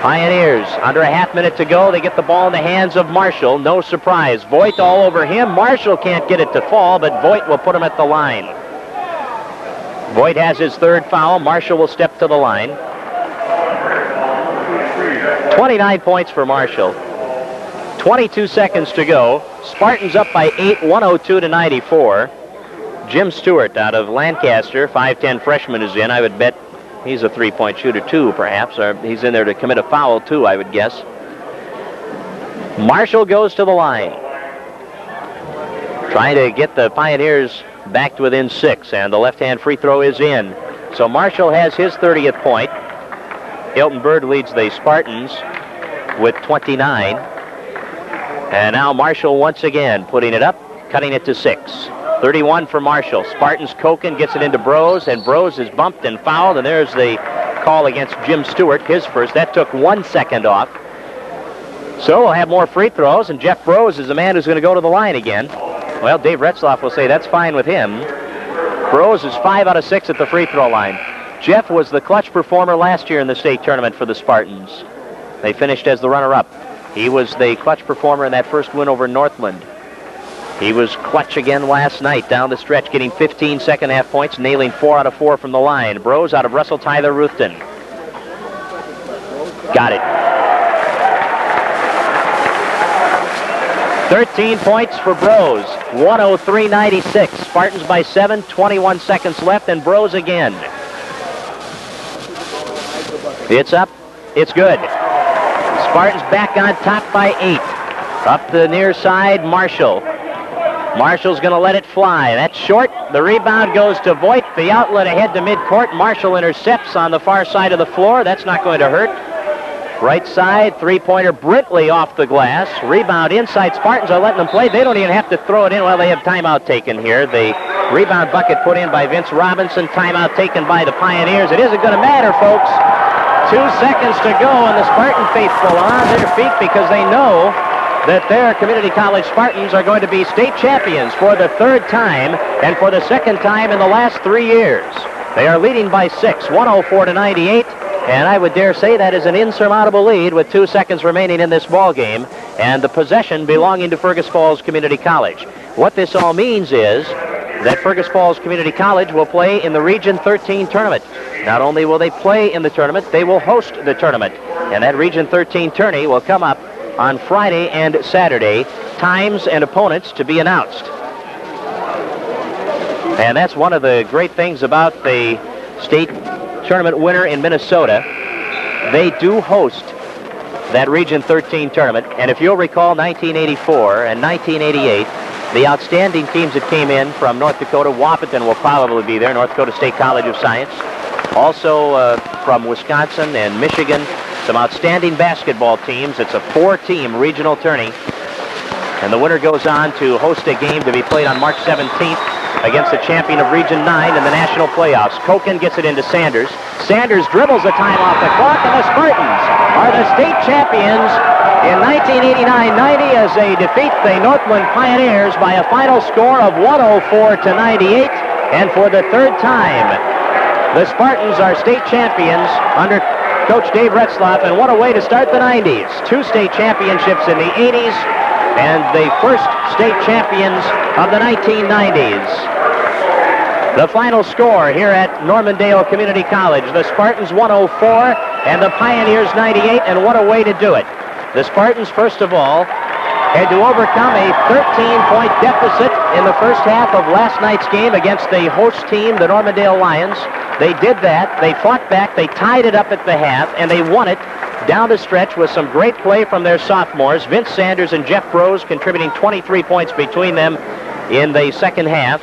Pioneers, under a half minute to go. They get the ball in the hands of Marshall. No surprise. Voigt all over him. Marshall can't get it to fall, but Voigt will put him at the line. Voigt has his 3rd foul. Marshall will step to the line. 29 points for Marshall. 22 seconds to go. Spartans up by 8, 102-94. Jim Stewart out of Lancaster, 5'10 freshman, is in. I would bet he's a three-point shooter too, perhaps, or he's in there to commit a foul too, I would guess. Marshall goes to the line, trying to get the Pioneers back to within 6, and the left-hand free throw is in. So Marshall has his 30th point. Hilton Bird leads the Spartans with 29. And now Marshall once again putting it up, cutting it to 6. 31 for Marshall. Spartans Koken gets it into Brose, and Brose is bumped and fouled, and there's the call against Jim Stewart, his first. That took 1 second off. So we'll have more free throws, and Jeff Brose is the man who's going to go to the line again. Well, Dave Retzlaff will say that's fine with him. Brose is 5 out of 6 at the free throw line. Jeff was the clutch performer last year in the state tournament for the Spartans. They finished as the runner-up. He was the clutch performer in that first win over Northland. He was clutch again last night down the stretch, getting 15 second-half points, nailing 4 out of 4 from the line. Brose out of Russell Tyler Ruthven. Got it. 13 points for Brose. 103-96. Spartans by 7, 21 seconds left, and Brose again. It's up. It's good. Spartans back on top by 8. Up the near side, Marshall. Marshall's going to let it fly. That's short. The rebound goes to Voigt. The outlet ahead to midcourt. Marshall intercepts on the far side of the floor. That's not going to hurt. Right side, three-pointer Brintley off the glass. Rebound inside. Spartans are letting them play. They don't even have to throw it in. Well, they have timeout taken here. The rebound bucket put in by Vince Robinson. Timeout taken by the Pioneers. It isn't going to matter, folks. 2 seconds to go, and the Spartan faithful are on their feet because they know that their community college Spartans are going to be state champions for the 3rd time and for the 2nd time in the last 3 years. They are leading by 6, 104-98, and I would dare say that is an insurmountable lead with 2 seconds remaining in this ball game, and the possession belonging to Fergus Falls Community College. What this all means is that Fergus Falls Community College will play in the Region 13 tournament. Not only will they play in the tournament, they will host the tournament, and that Region 13 tourney will come up on Friday and Saturday, times and opponents to be announced. And that's one of the great things about the state tournament winner in Minnesota. They do host that Region 13 tournament, and if you'll recall 1984 and 1988, The outstanding teams that came in from North Dakota, Wahpeton will probably be there, North Dakota State College of Science. Also from Wisconsin and Michigan, some outstanding basketball teams. It's a 4-team regional tourney. And the winner goes on to host a game to be played on March 17th against the champion of Region 9 in the national playoffs. Koken gets it into Sanders. Sanders dribbles the time off the clock, and the Spartans are the state champions in 1989-90 as they defeat the Northland Pioneers by a final score of 104-98. And for the third time, the Spartans are state champions under Coach Dave Retzlaff, and what a way to start the 90s. 2 state championships in the 80s, and the first state champions of the 1990s. The final score here at Normandale Community College, the Spartans 104 and the Pioneers 98, and what a way to do it. The Spartans, first of all, had to overcome a 13-point deficit in the first half of last night's game against the host team, the Normandale Lions. They did that, they fought back, they tied it up at the half, and they won it down the stretch with some great play from their sophomores. Vince Sanders and Jeff Rose contributing 23 points between them in the second half.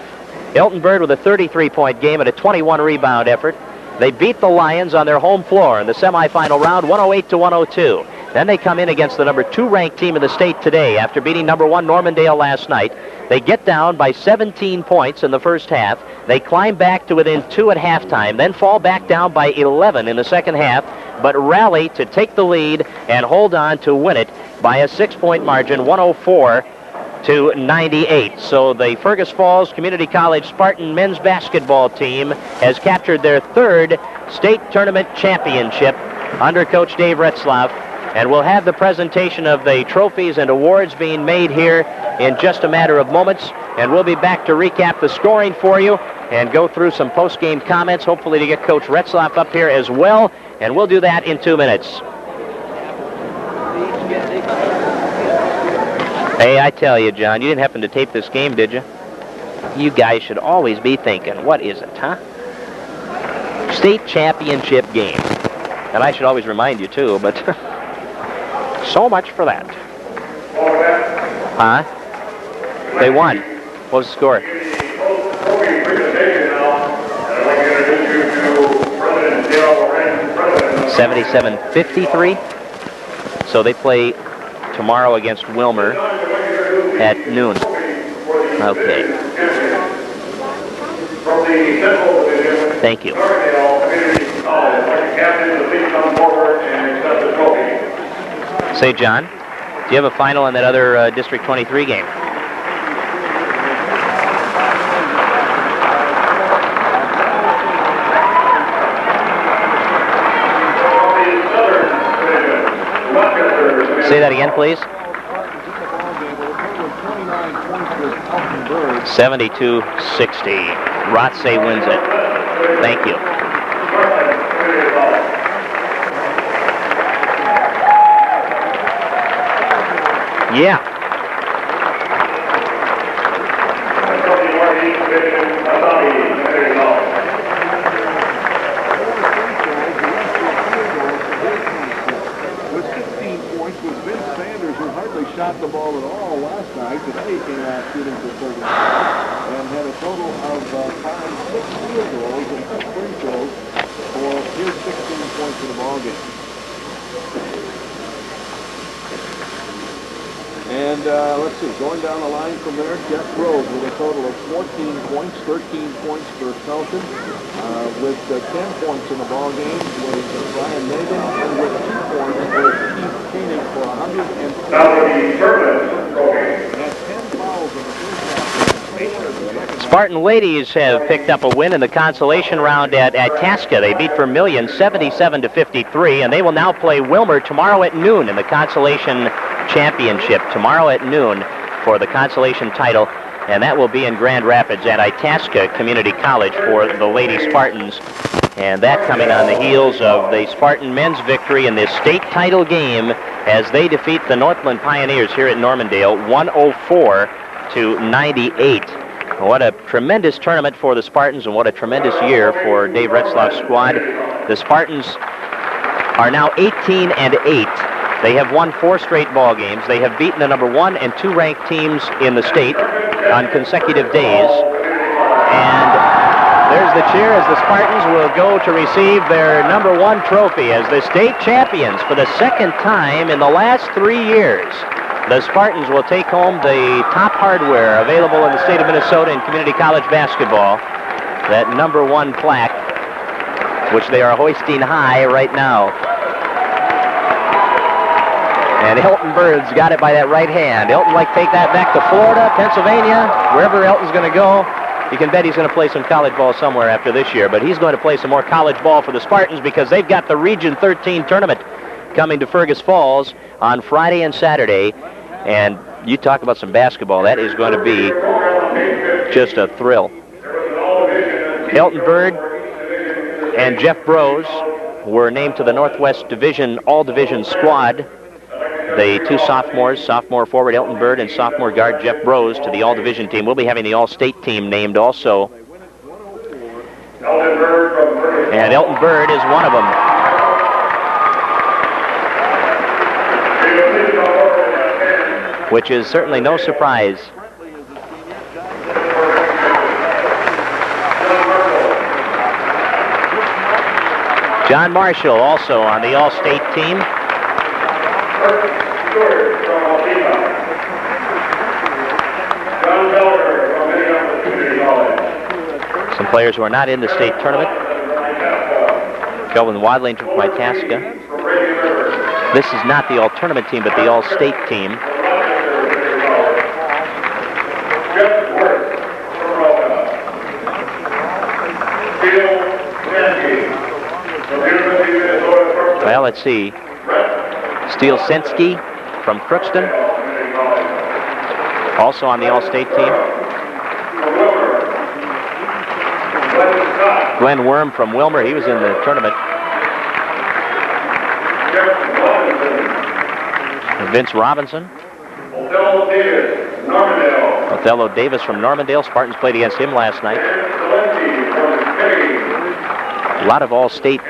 Elton Bird with a 33-point game and a 21-rebound effort. They beat the Lions on their home floor in the semifinal round, 108-102. Then they come in against the number 2 ranked team in the state today after beating number 1 Normandale last night. They get down by 17 points in the first half. They climb back to within 2 at halftime, then fall back down by 11 in the second half, but rally to take the lead and hold on to win it by a 6-point margin, 104-98. So the Fergus Falls Community College Spartan men's basketball team has captured their 3rd state tournament championship under Coach Dave Retzlaff. And we'll have the presentation of the trophies and awards being made here in just a matter of moments. And we'll be back to recap the scoring for you and go through some post-game comments, hopefully to get Coach Retzlaff up here as well. And we'll do that in 2 minutes. Hey, I tell you, John, you didn't happen to tape this game, did you? You guys should always be thinking, what is it, huh? State championship game. And I should always remind you, too, but so much for that. Huh? They won. What was the score? 77-53. So they play tomorrow against Wilmer at noon. Okay. Thank you. Say, John, do you have a final on that other District 23 game? Say that again, please. 72-60. Rotsay wins it. Thank you. Yeah. With 16 points was Vince Sanders, who hardly shot the ball at all last night. Today he came out shooting for 30 and had a total of 6 field goals and 6 free throws for his 16 points in the ball game. And let's see, going down the line from there, Jeff Rose with a total of 14 points, 13 points for Felton. With 10 points in the ball game was Brian Nagan, and with 2 points was Keith Koenig for 100. Now the tournament had 10 fouls in the first half. Spartan ladies have picked up a win in the consolation round at Tasca. They beat Vermilion 77-53, and they will now play Wilmer tomorrow at noon in the consolation championship. Tomorrow at noon for the consolation title, and that will be in Grand Rapids at Itasca Community College for the Lady Spartans. And that coming on the heels of the Spartan men's victory in this state title game as they defeat the Northland Pioneers here at Normandale 104-98. What a tremendous tournament for the Spartans, and what a tremendous year for Dave Retzlaff's squad. The Spartans are now 18-8. They have won 4 straight ball games. They have beaten the number 1 and 2 ranked teams in the state. on consecutive days. And there's the cheer as the Spartans will go to receive their #1 trophy as the state champions for the second time in the last 3 years. The Spartans will take home the top hardware available in the state of Minnesota in community college basketball, that #1 plaque, which they are hoisting high right now. And Elton Bird's got it by that right hand. Elton like take that back to Florida, Pennsylvania, wherever Elton's going to go. You can bet he's going to play some college ball somewhere after this year, but he's going to play some more college ball for the Spartans because they've got the Region 13 tournament coming to Fergus Falls on Friday and Saturday. And you talk about some basketball, that is going to be just a thrill. Elton Bird and Jeff Brose were named to the Northwest Division All-Division squad. The two sophomores, sophomore forward Elton Bird and sophomore guard Jeff Brose, to the All-Division team. We'll be having the All-State team named also. And Elton Bird is one of them. Which is certainly no surprise. John Marshall also on the All-State team. Some players who are not in the state tournament. Kelvin Wadling from Itasca. This is not the all-tournament team, but the all-state team. Well, let's see. Steel Sensky from Crookston, also on the All-State team. Glenn Worm from Wilmer, he was in the tournament. Vince Robinson. Othello Davis from Normandale. Spartans played against him last night. A lot of All-State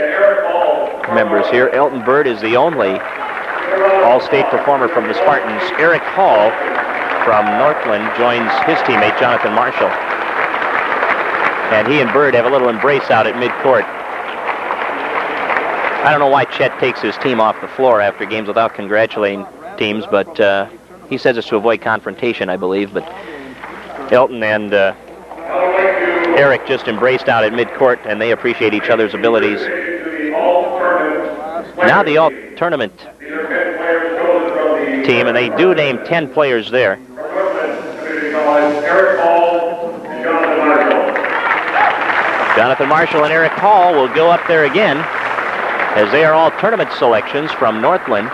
members here. Elton Bird is the only All-State performer from the Spartans. Eric Hall from Northland joins his teammate Jonathan Marshall. And he and Bird have a little embrace out at midcourt. I don't know why Chet takes his team off the floor after games without congratulating teams, but he says it's to avoid confrontation, I believe. But Elton and Eric just embraced out at midcourt, and they appreciate each other's abilities. Now the all-tournament team, and they do name 10 players there. Jonathan Marshall and Eric Hall will go up there again, as they are all tournament selections from Northland.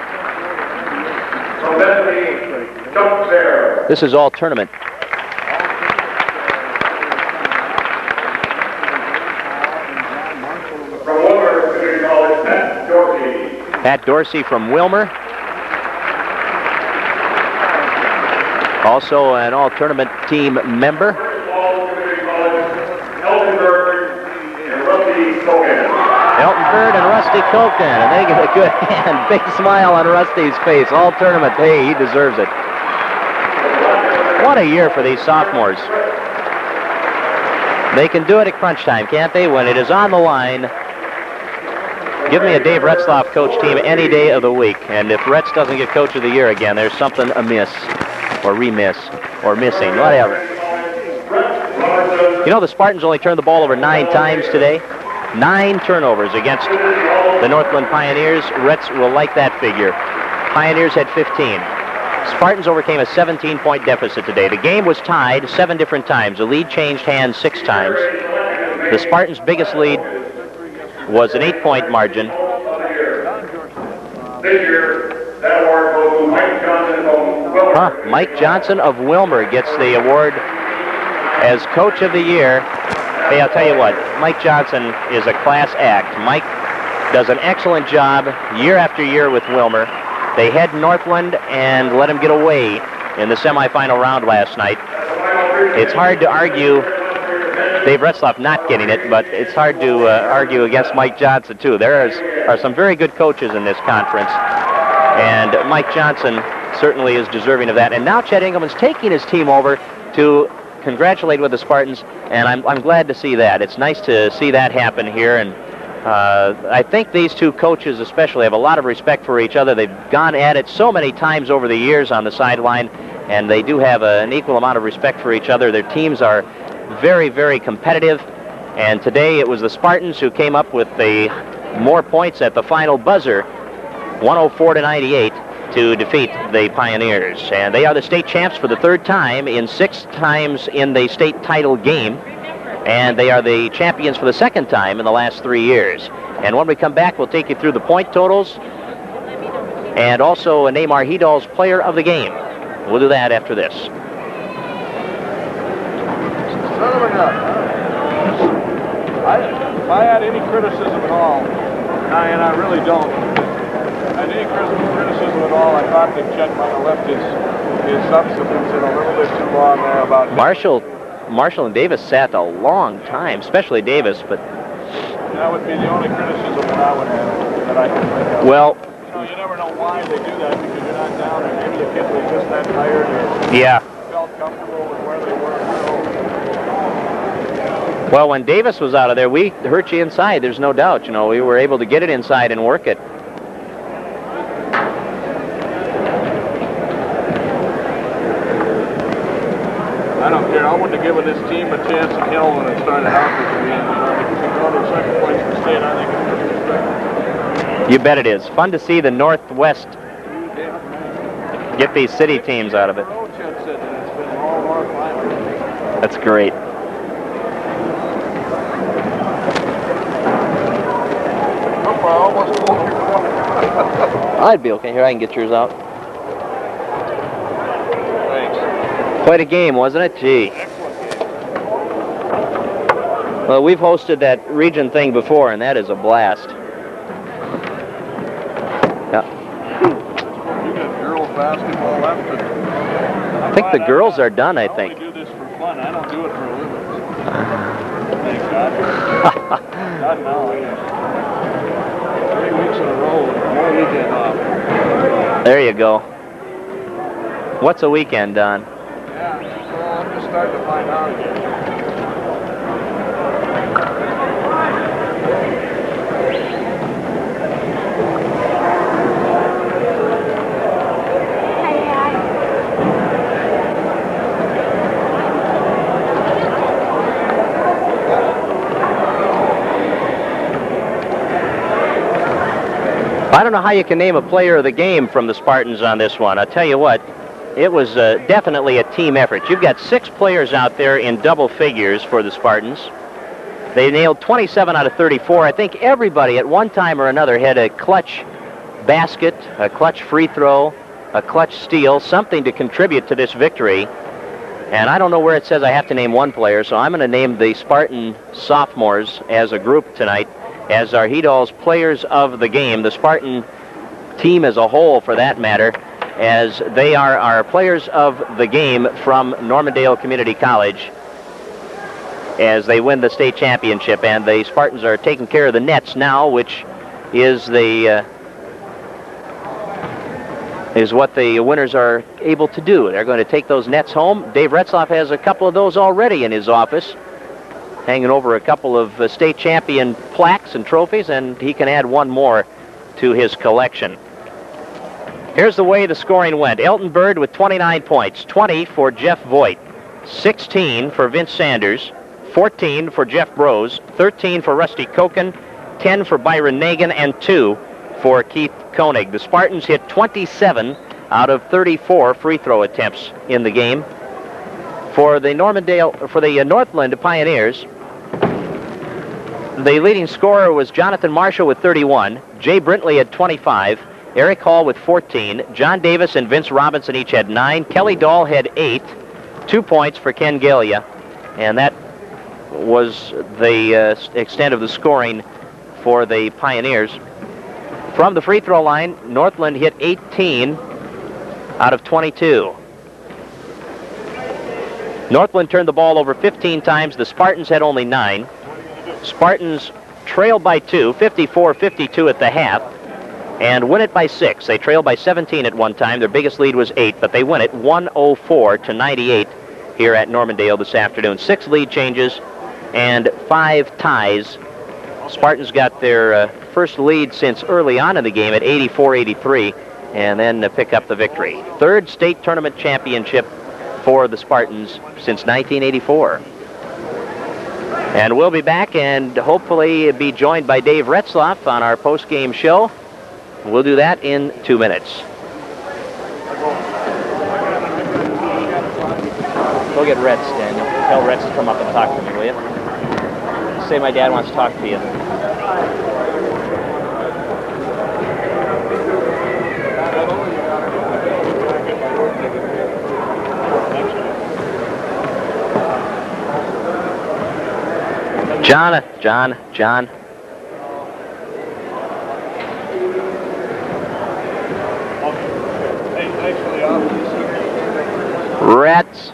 This is all tournament. Pat Dorsey from Wilmer. Also an all-tournament team member. Elton Bird and Rusty Koken, and they get a good hand. Big smile on Rusty's face. All tournament, hey, he deserves it. What a year for these sophomores. They can do it at crunch time, can't they? When it is on the line, give me a Dave Retzlaff coach team any day of the week. And if Retz doesn't get Coach of the Year again, there's something amiss, or remiss, or missing, whatever. You know, the Spartans only turned the ball over 9 times today. 9 turnovers against the Northland Pioneers. Retz will like that figure. Pioneers had 15. Spartans overcame a 17-point deficit today. The game was tied 7 different times. The lead changed hands 6 times. The Spartans' biggest lead was an 8-point margin. Mike Johnson of Wilmer gets the award as Coach of the Year. Hey, I'll tell you what, Mike Johnson is a class act. Mike does an excellent job year after year with Wilmer. They head Northland and let him get away in the semifinal round last night. It's hard to argue Dave Retzlaff not getting it, but it's hard to argue against Mike Johnson, too. There are some very good coaches in this conference, and Mike Johnson certainly is deserving of that. And now Chet Engelman's taking his team over to congratulate with the Spartans, and I'm glad to see that. It's nice to see that happen here, and I think these two coaches especially have a lot of respect for each other. They've gone at it so many times over the years on the sideline, and they do have an equal amount of respect for each other. Their teams are very, very competitive, and today it was the Spartans who came up with the more points at the final buzzer, 104-98, to defeat the Pioneers. And they are the state champs for the third time in 6 times in the state title game. And they are the champions for the second time in the last 3 years. And when we come back, we'll take you through the point totals and also name our He-Dolls player of the game. We'll do that after this. If I had any criticism at all, and I really don't, any criticism at all, I thought that Chet might have left his substance in a little bit too long there about Marshall and Davis sat a long time, especially Davis, but that would be the only criticism that I would have, that I can think of. Well, you never know why they do that, because you're not down, or maybe the kids were just that tired, or yeah, felt comfortable with where they were. Well, when Davis was out of there, we hurt you inside. There's no doubt. You know, we were able to get it inside and work it. I don't care. I wouldn't have given this team a chance in hell when it started out this weekend. To go to second place in the state, I think it's pretty respectable. You bet it is. Fun to see the Northwest get these city teams out of it. That's great. I'd be okay. Here, I can get yours out. Thanks. Quite a game, wasn't it? Gee. Well, we've hosted that region thing before, and that is a blast. Yeah. You got girls basketball left. I think the girls are done, I think. I only do this for fun. I don't do it for a living. Thank God. God, no. 3 weeks in a row, one weekend off. There you go. What's a weekend, Don? Yeah, well, I'm just starting to find out again. I don't know how you can name a player of the game from the Spartans on this one. I'll tell you what, it was definitely a team effort. You've got 6 players out there in double figures for the Spartans. They nailed 27 out of 34. I think everybody at one time or another had a clutch basket, a clutch free throw, a clutch steal, something to contribute to this victory. And I don't know where it says I have to name one player, so I'm going to name the Spartan sophomores as a group tonight as our He-Dolls players of the game, the Spartan team as a whole for that matter, as they are our players of the game from Normandale Community College as they win the state championship. And the Spartans are taking care of the nets now, which is what the winners are able to do. They're going to take those nets home. Dave Retzlaff has a couple of those already in his office, hanging over a couple of state champion plaques and trophies, and he can add one more to his collection. Here's the way the scoring went. Elton Bird with 29 points, 20 for Jeff Voigt, 16 for Vince Sanders, 14 for Jeff Brose, 13 for Rusty Koken, 10 for Byron Nagan, and 2 for Keith Koenig. The Spartans hit 27 out of 34 free throw attempts in the game. For the Northland Pioneers, the leading scorer was Jonathan Marshall with 31, Jay Brintley had 25, Eric Hall with 14, John Davis and Vince Robinson each had 9, Kelly Dahl had 8, 2 points for Ken Galia, and that was the extent of the scoring for the Pioneers. From the free throw line, Northland hit 18 out of 22. Northland turned the ball over 15 times. The Spartans had only 9. Spartans trailed by 2, 54-52 at the half, and win it by 6. They trailed by 17 at one time. Their biggest lead was 8, but they win it 104-98 here at Normandale this afternoon. 6 lead changes and 5 ties. Spartans got their first lead since early on in the game at 84-83, and then pick up the victory. 3rd state tournament championship for the Spartans since 1984. And we'll be back and hopefully be joined by Dave Retzlaff on our post-game show. We'll do that in 2 minutes. Go get Retz, Daniel. Tell Retz to come up and talk to me, will you? Say my dad wants to talk to you. John. Retz.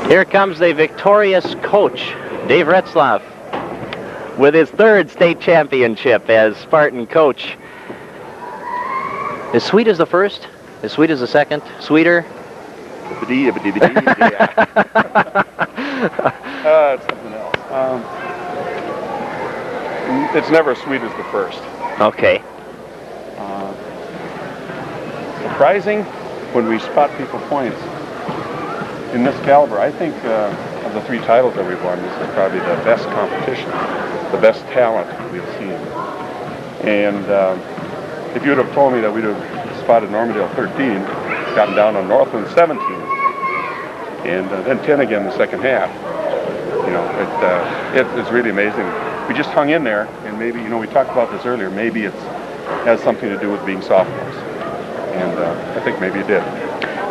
Here comes the victorious coach, Dave Retzlaff, with his 3rd state championship as Spartan coach. As sweet as the first? As sweet as the second? Sweeter? Yeah. It's something else. It's never as sweet as the first. Okay. Surprising when we spot people points. In this caliber, I think of the 3 titles that we've won, this is probably the best competition, the best talent we've seen. And if you would have told me that we'd have spotted Normandale 13, gotten down on Northland 17, and then 10 again in the second half, you know, it's really amazing. We just hung in there, and maybe, you know, we talked about this earlier, maybe it has something to do with being sophomores. And I think maybe it did.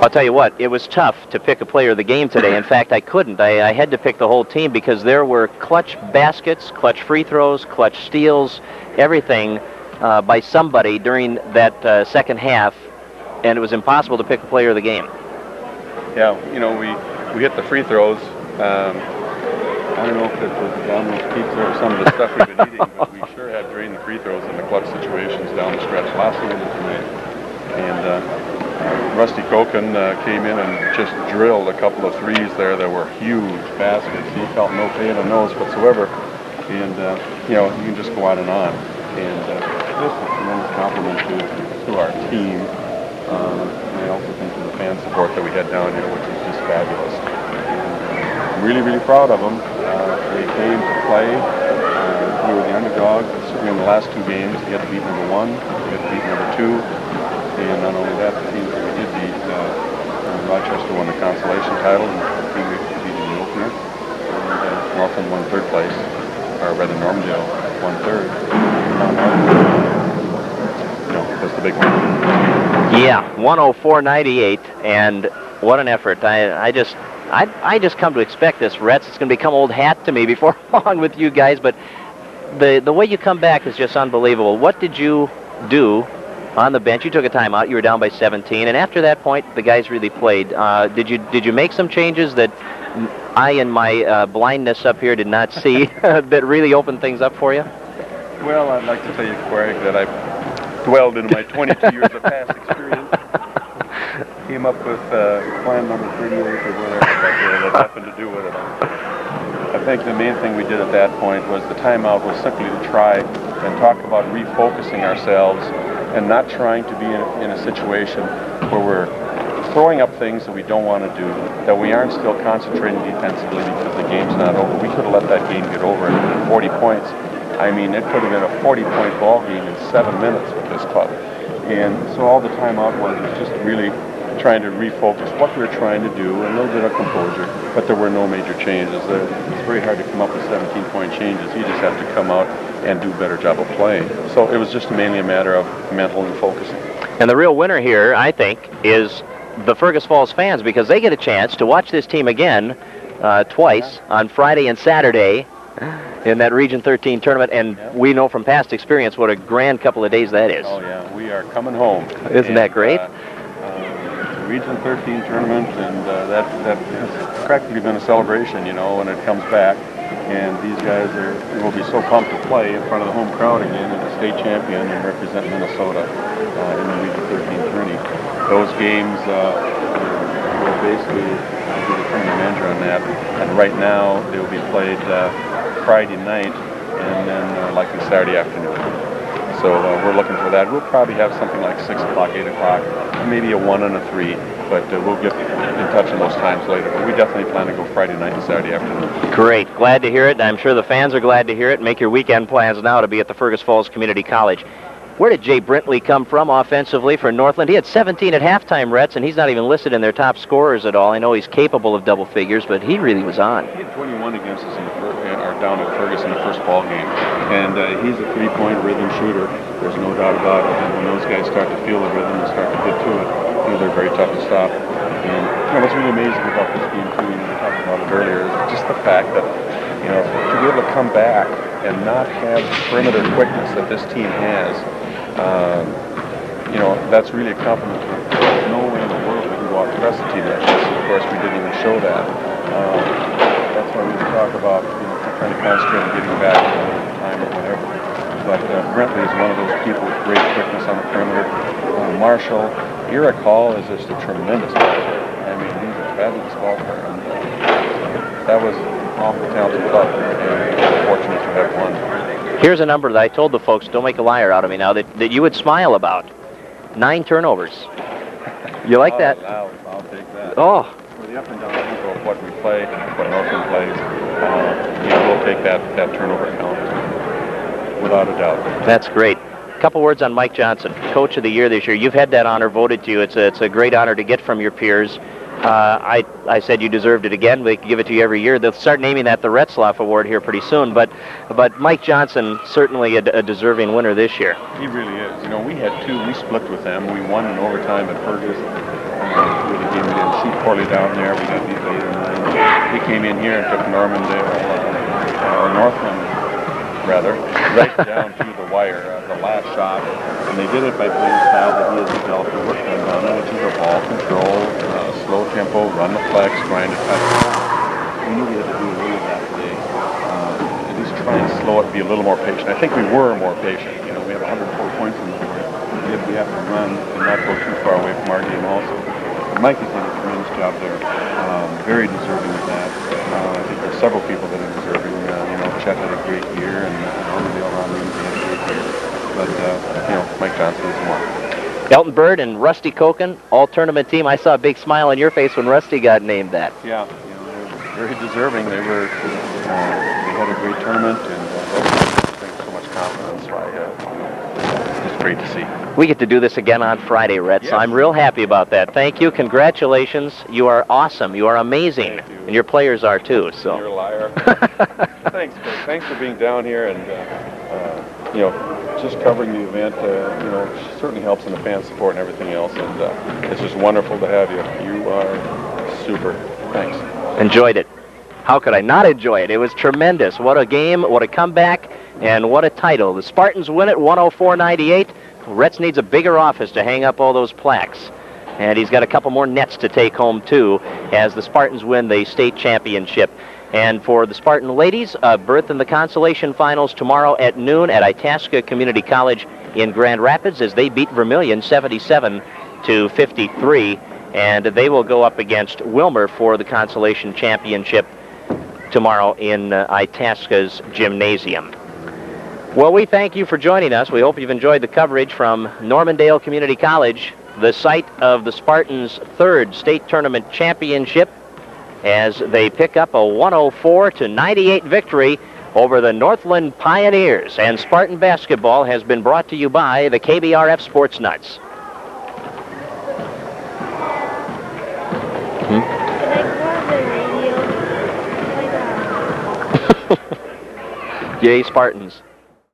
I'll tell you what, it was tough to pick a player of the game today. In fact, I couldn't. I had to pick the whole team because there were clutch baskets, clutch free throws, clutch steals, everything by somebody during that second half, and it was impossible to pick a player of the game. Yeah, you know, we hit the free throws. I don't know if it was the Domino's pizza or some of the stuff we've been eating, but we sure had drained the free throws in the clutch situations down the stretch last night and tonight. And Rusty Koken came in and just drilled a couple of threes there that were huge baskets. He felt no pain in those whatsoever. And, you know, you can just go on and on. And just a tremendous compliment to our team. And I also think to the fan support that we had down here, which was just fabulous. And, I'm really, really proud of them. They came to play. We were the underdog, certainly in the last 2 games. We had to beat number 1, we had to beat number 2. And not only that, the teams that we did beat, Rochester won the consolation title, and we beat in the opener. And Northland won 3rd place, or rather Normandale won 3rd. No, that's the big one. Yeah, 104-98, and what an effort. I just come to expect this, Retz. It's going to become old hat to me before long with you guys, but the way you come back is just unbelievable. What did you do on the bench? You took a timeout. You were down by 17, and after that point, the guys really played. Did you make some changes that I, in my blindness up here, did not see that really opened things up for you? Well, I'd like to tell you, Craig, that I've dwelled into my 22 years of past experience. Came up with plan number 38 or whatever that happened to do with it. I think the main thing we did at that point was the timeout was simply to try and talk about refocusing ourselves and not trying to be in a situation where we're throwing up things that we don't want to do, that we aren't still concentrating defensively because the game's not over. We could have let that game get over at 40 points. I mean, it could have been a 40-point ball game in 7 minutes with this club. And so all the timeout was just really trying to refocus what we were trying to do, a little bit of composure, but there were no major changes. It's very hard to come up with 17-point changes. You just have to come out and do a better job of playing. So it was just mainly a matter of mental and focusing. And the real winner here, I think, is the Fergus Falls fans, because they get a chance to watch this team again twice on Friday and Saturday in that Region 13 tournament, and we know from past experience what a grand couple of days that is. Oh yeah, we are coming home. Isn't that great? Region 13 tournament, and that has practically been a celebration, you know, when it comes back. And these guys will be so pumped to play in front of the home crowd again as a state champion and represent Minnesota in the Region 13 tourney. Those games will basically be the tournament manager on that. And right now they will be played Friday night and then likely Saturday afternoon. So we're looking for that. We'll probably have something like 6 o'clock, 8 o'clock, maybe a 1 and a 3, but we'll get in touch on those times later. But we definitely plan to go Friday night and Saturday afternoon. Great. Glad to hear it. I'm sure the fans are glad to hear it. Make your weekend plans now to be at the Fergus Falls Community College. Where did Jay Brintley come from offensively for Northland? He had 17 at halftime, Retz, and he's not even listed in their top scorers at all. I know he's capable of double figures, but he really was on. He had 21 against us down at Fergus in the first ball game. And he's a three-point rhythm shooter. There's no doubt about it. And when those guys start to feel the rhythm and start to get to it, you know, they're very tough to stop. And you know, what's really amazing about this game, too, and we talked about it earlier, is just the fact that, you know, to be able to come back and not have the perimeter quickness that this team has, you know, that's really a compliment. There's no way in the world we can go out and press the team like this. Of course, we didn't even show that. That's why we talk about, you know, trying to concentrate on getting back time or whatever. But Brentley is one of those people with great quickness on the perimeter. Marshall, Eric Hall is just a tremendous player. I mean, he's a fabulous ball player. And, that was an awful talented club, and we're fortunate to have won. Here's a number that I told the folks, don't make a liar out of me now, that you would smile about. 9 turnovers. You like that? I'll take that. Oh. For the up and down tempo of what we play, what Northland plays, you know, we'll take that turnover count without a doubt. That's great. A couple words on Mike Johnson, Coach of the Year this year. You've had that honor voted to you. It's a great honor to get from your peers. I said you deserved it again. They give it to you every year. They'll start naming that the Retzlaff Award here pretty soon. But Mike Johnson, certainly a deserving winner this year. He really is. You know, we had 2. We split with them. We won in overtime at Fergus. With a game we didn't shoot poorly down there. We got these 8 or 9. He came in here and took Normandale, or Northland, rather, right down to the wire, the last shot. And they did it by playing the style that he has developed and worked on, which is a ball control, slow tempo, run the flex, grind it, touch. We knew we had to do a little of that today. At least try and slow it, be a little more patient. I think we were more patient. You know, we have 104 points in the board. We have to run and not go too far away from our game also. But Mike has done a tremendous job there. Very deserving of that. I think there's several people that are deserving. You know, Chet had a great year, and Normandale Romney had a great year. But, you know, Mike Johnson is one. Elton Bird and Rusty Koken, all-tournament team. I saw a big smile on your face when Rusty got named that. Yeah, you know, they were very deserving. They had a great tournament, and that brings so much confidence. It's just great to see. We get to do this again on Friday, Retz. Yes. I'm real happy about that. Thank you. Congratulations. You are awesome. You are amazing. Thank you. And your players are, too. So. You're a liar. Thanks, Craig. Thanks for being down here and, you know, just covering the event, you know, certainly helps in the fan support and everything else. And it's just wonderful to have you. You are super. Thanks. Enjoyed it. How could I not enjoy it? It was tremendous. What a game, what a comeback, and what a title. The Spartans win it 104-98. Retz needs a bigger office to hang up all those plaques. And he's got a couple more nets to take home, too. as the Spartans win the state championship. And for the Spartan ladies, a berth in the consolation finals tomorrow at noon at Itasca Community College in Grand Rapids as they beat Vermilion 77-53. And they will go up against Wilmer for the consolation championship tomorrow in Itasca's gymnasium. Well, we thank you for joining us. We hope you've enjoyed the coverage from Normandale Community College, the site of the Spartans' third state tournament championship, as they pick up a 104-98 victory over the Northland Pioneers. And Spartan basketball has been brought to you by the KBRF Sports Nuts. Yay, Spartans.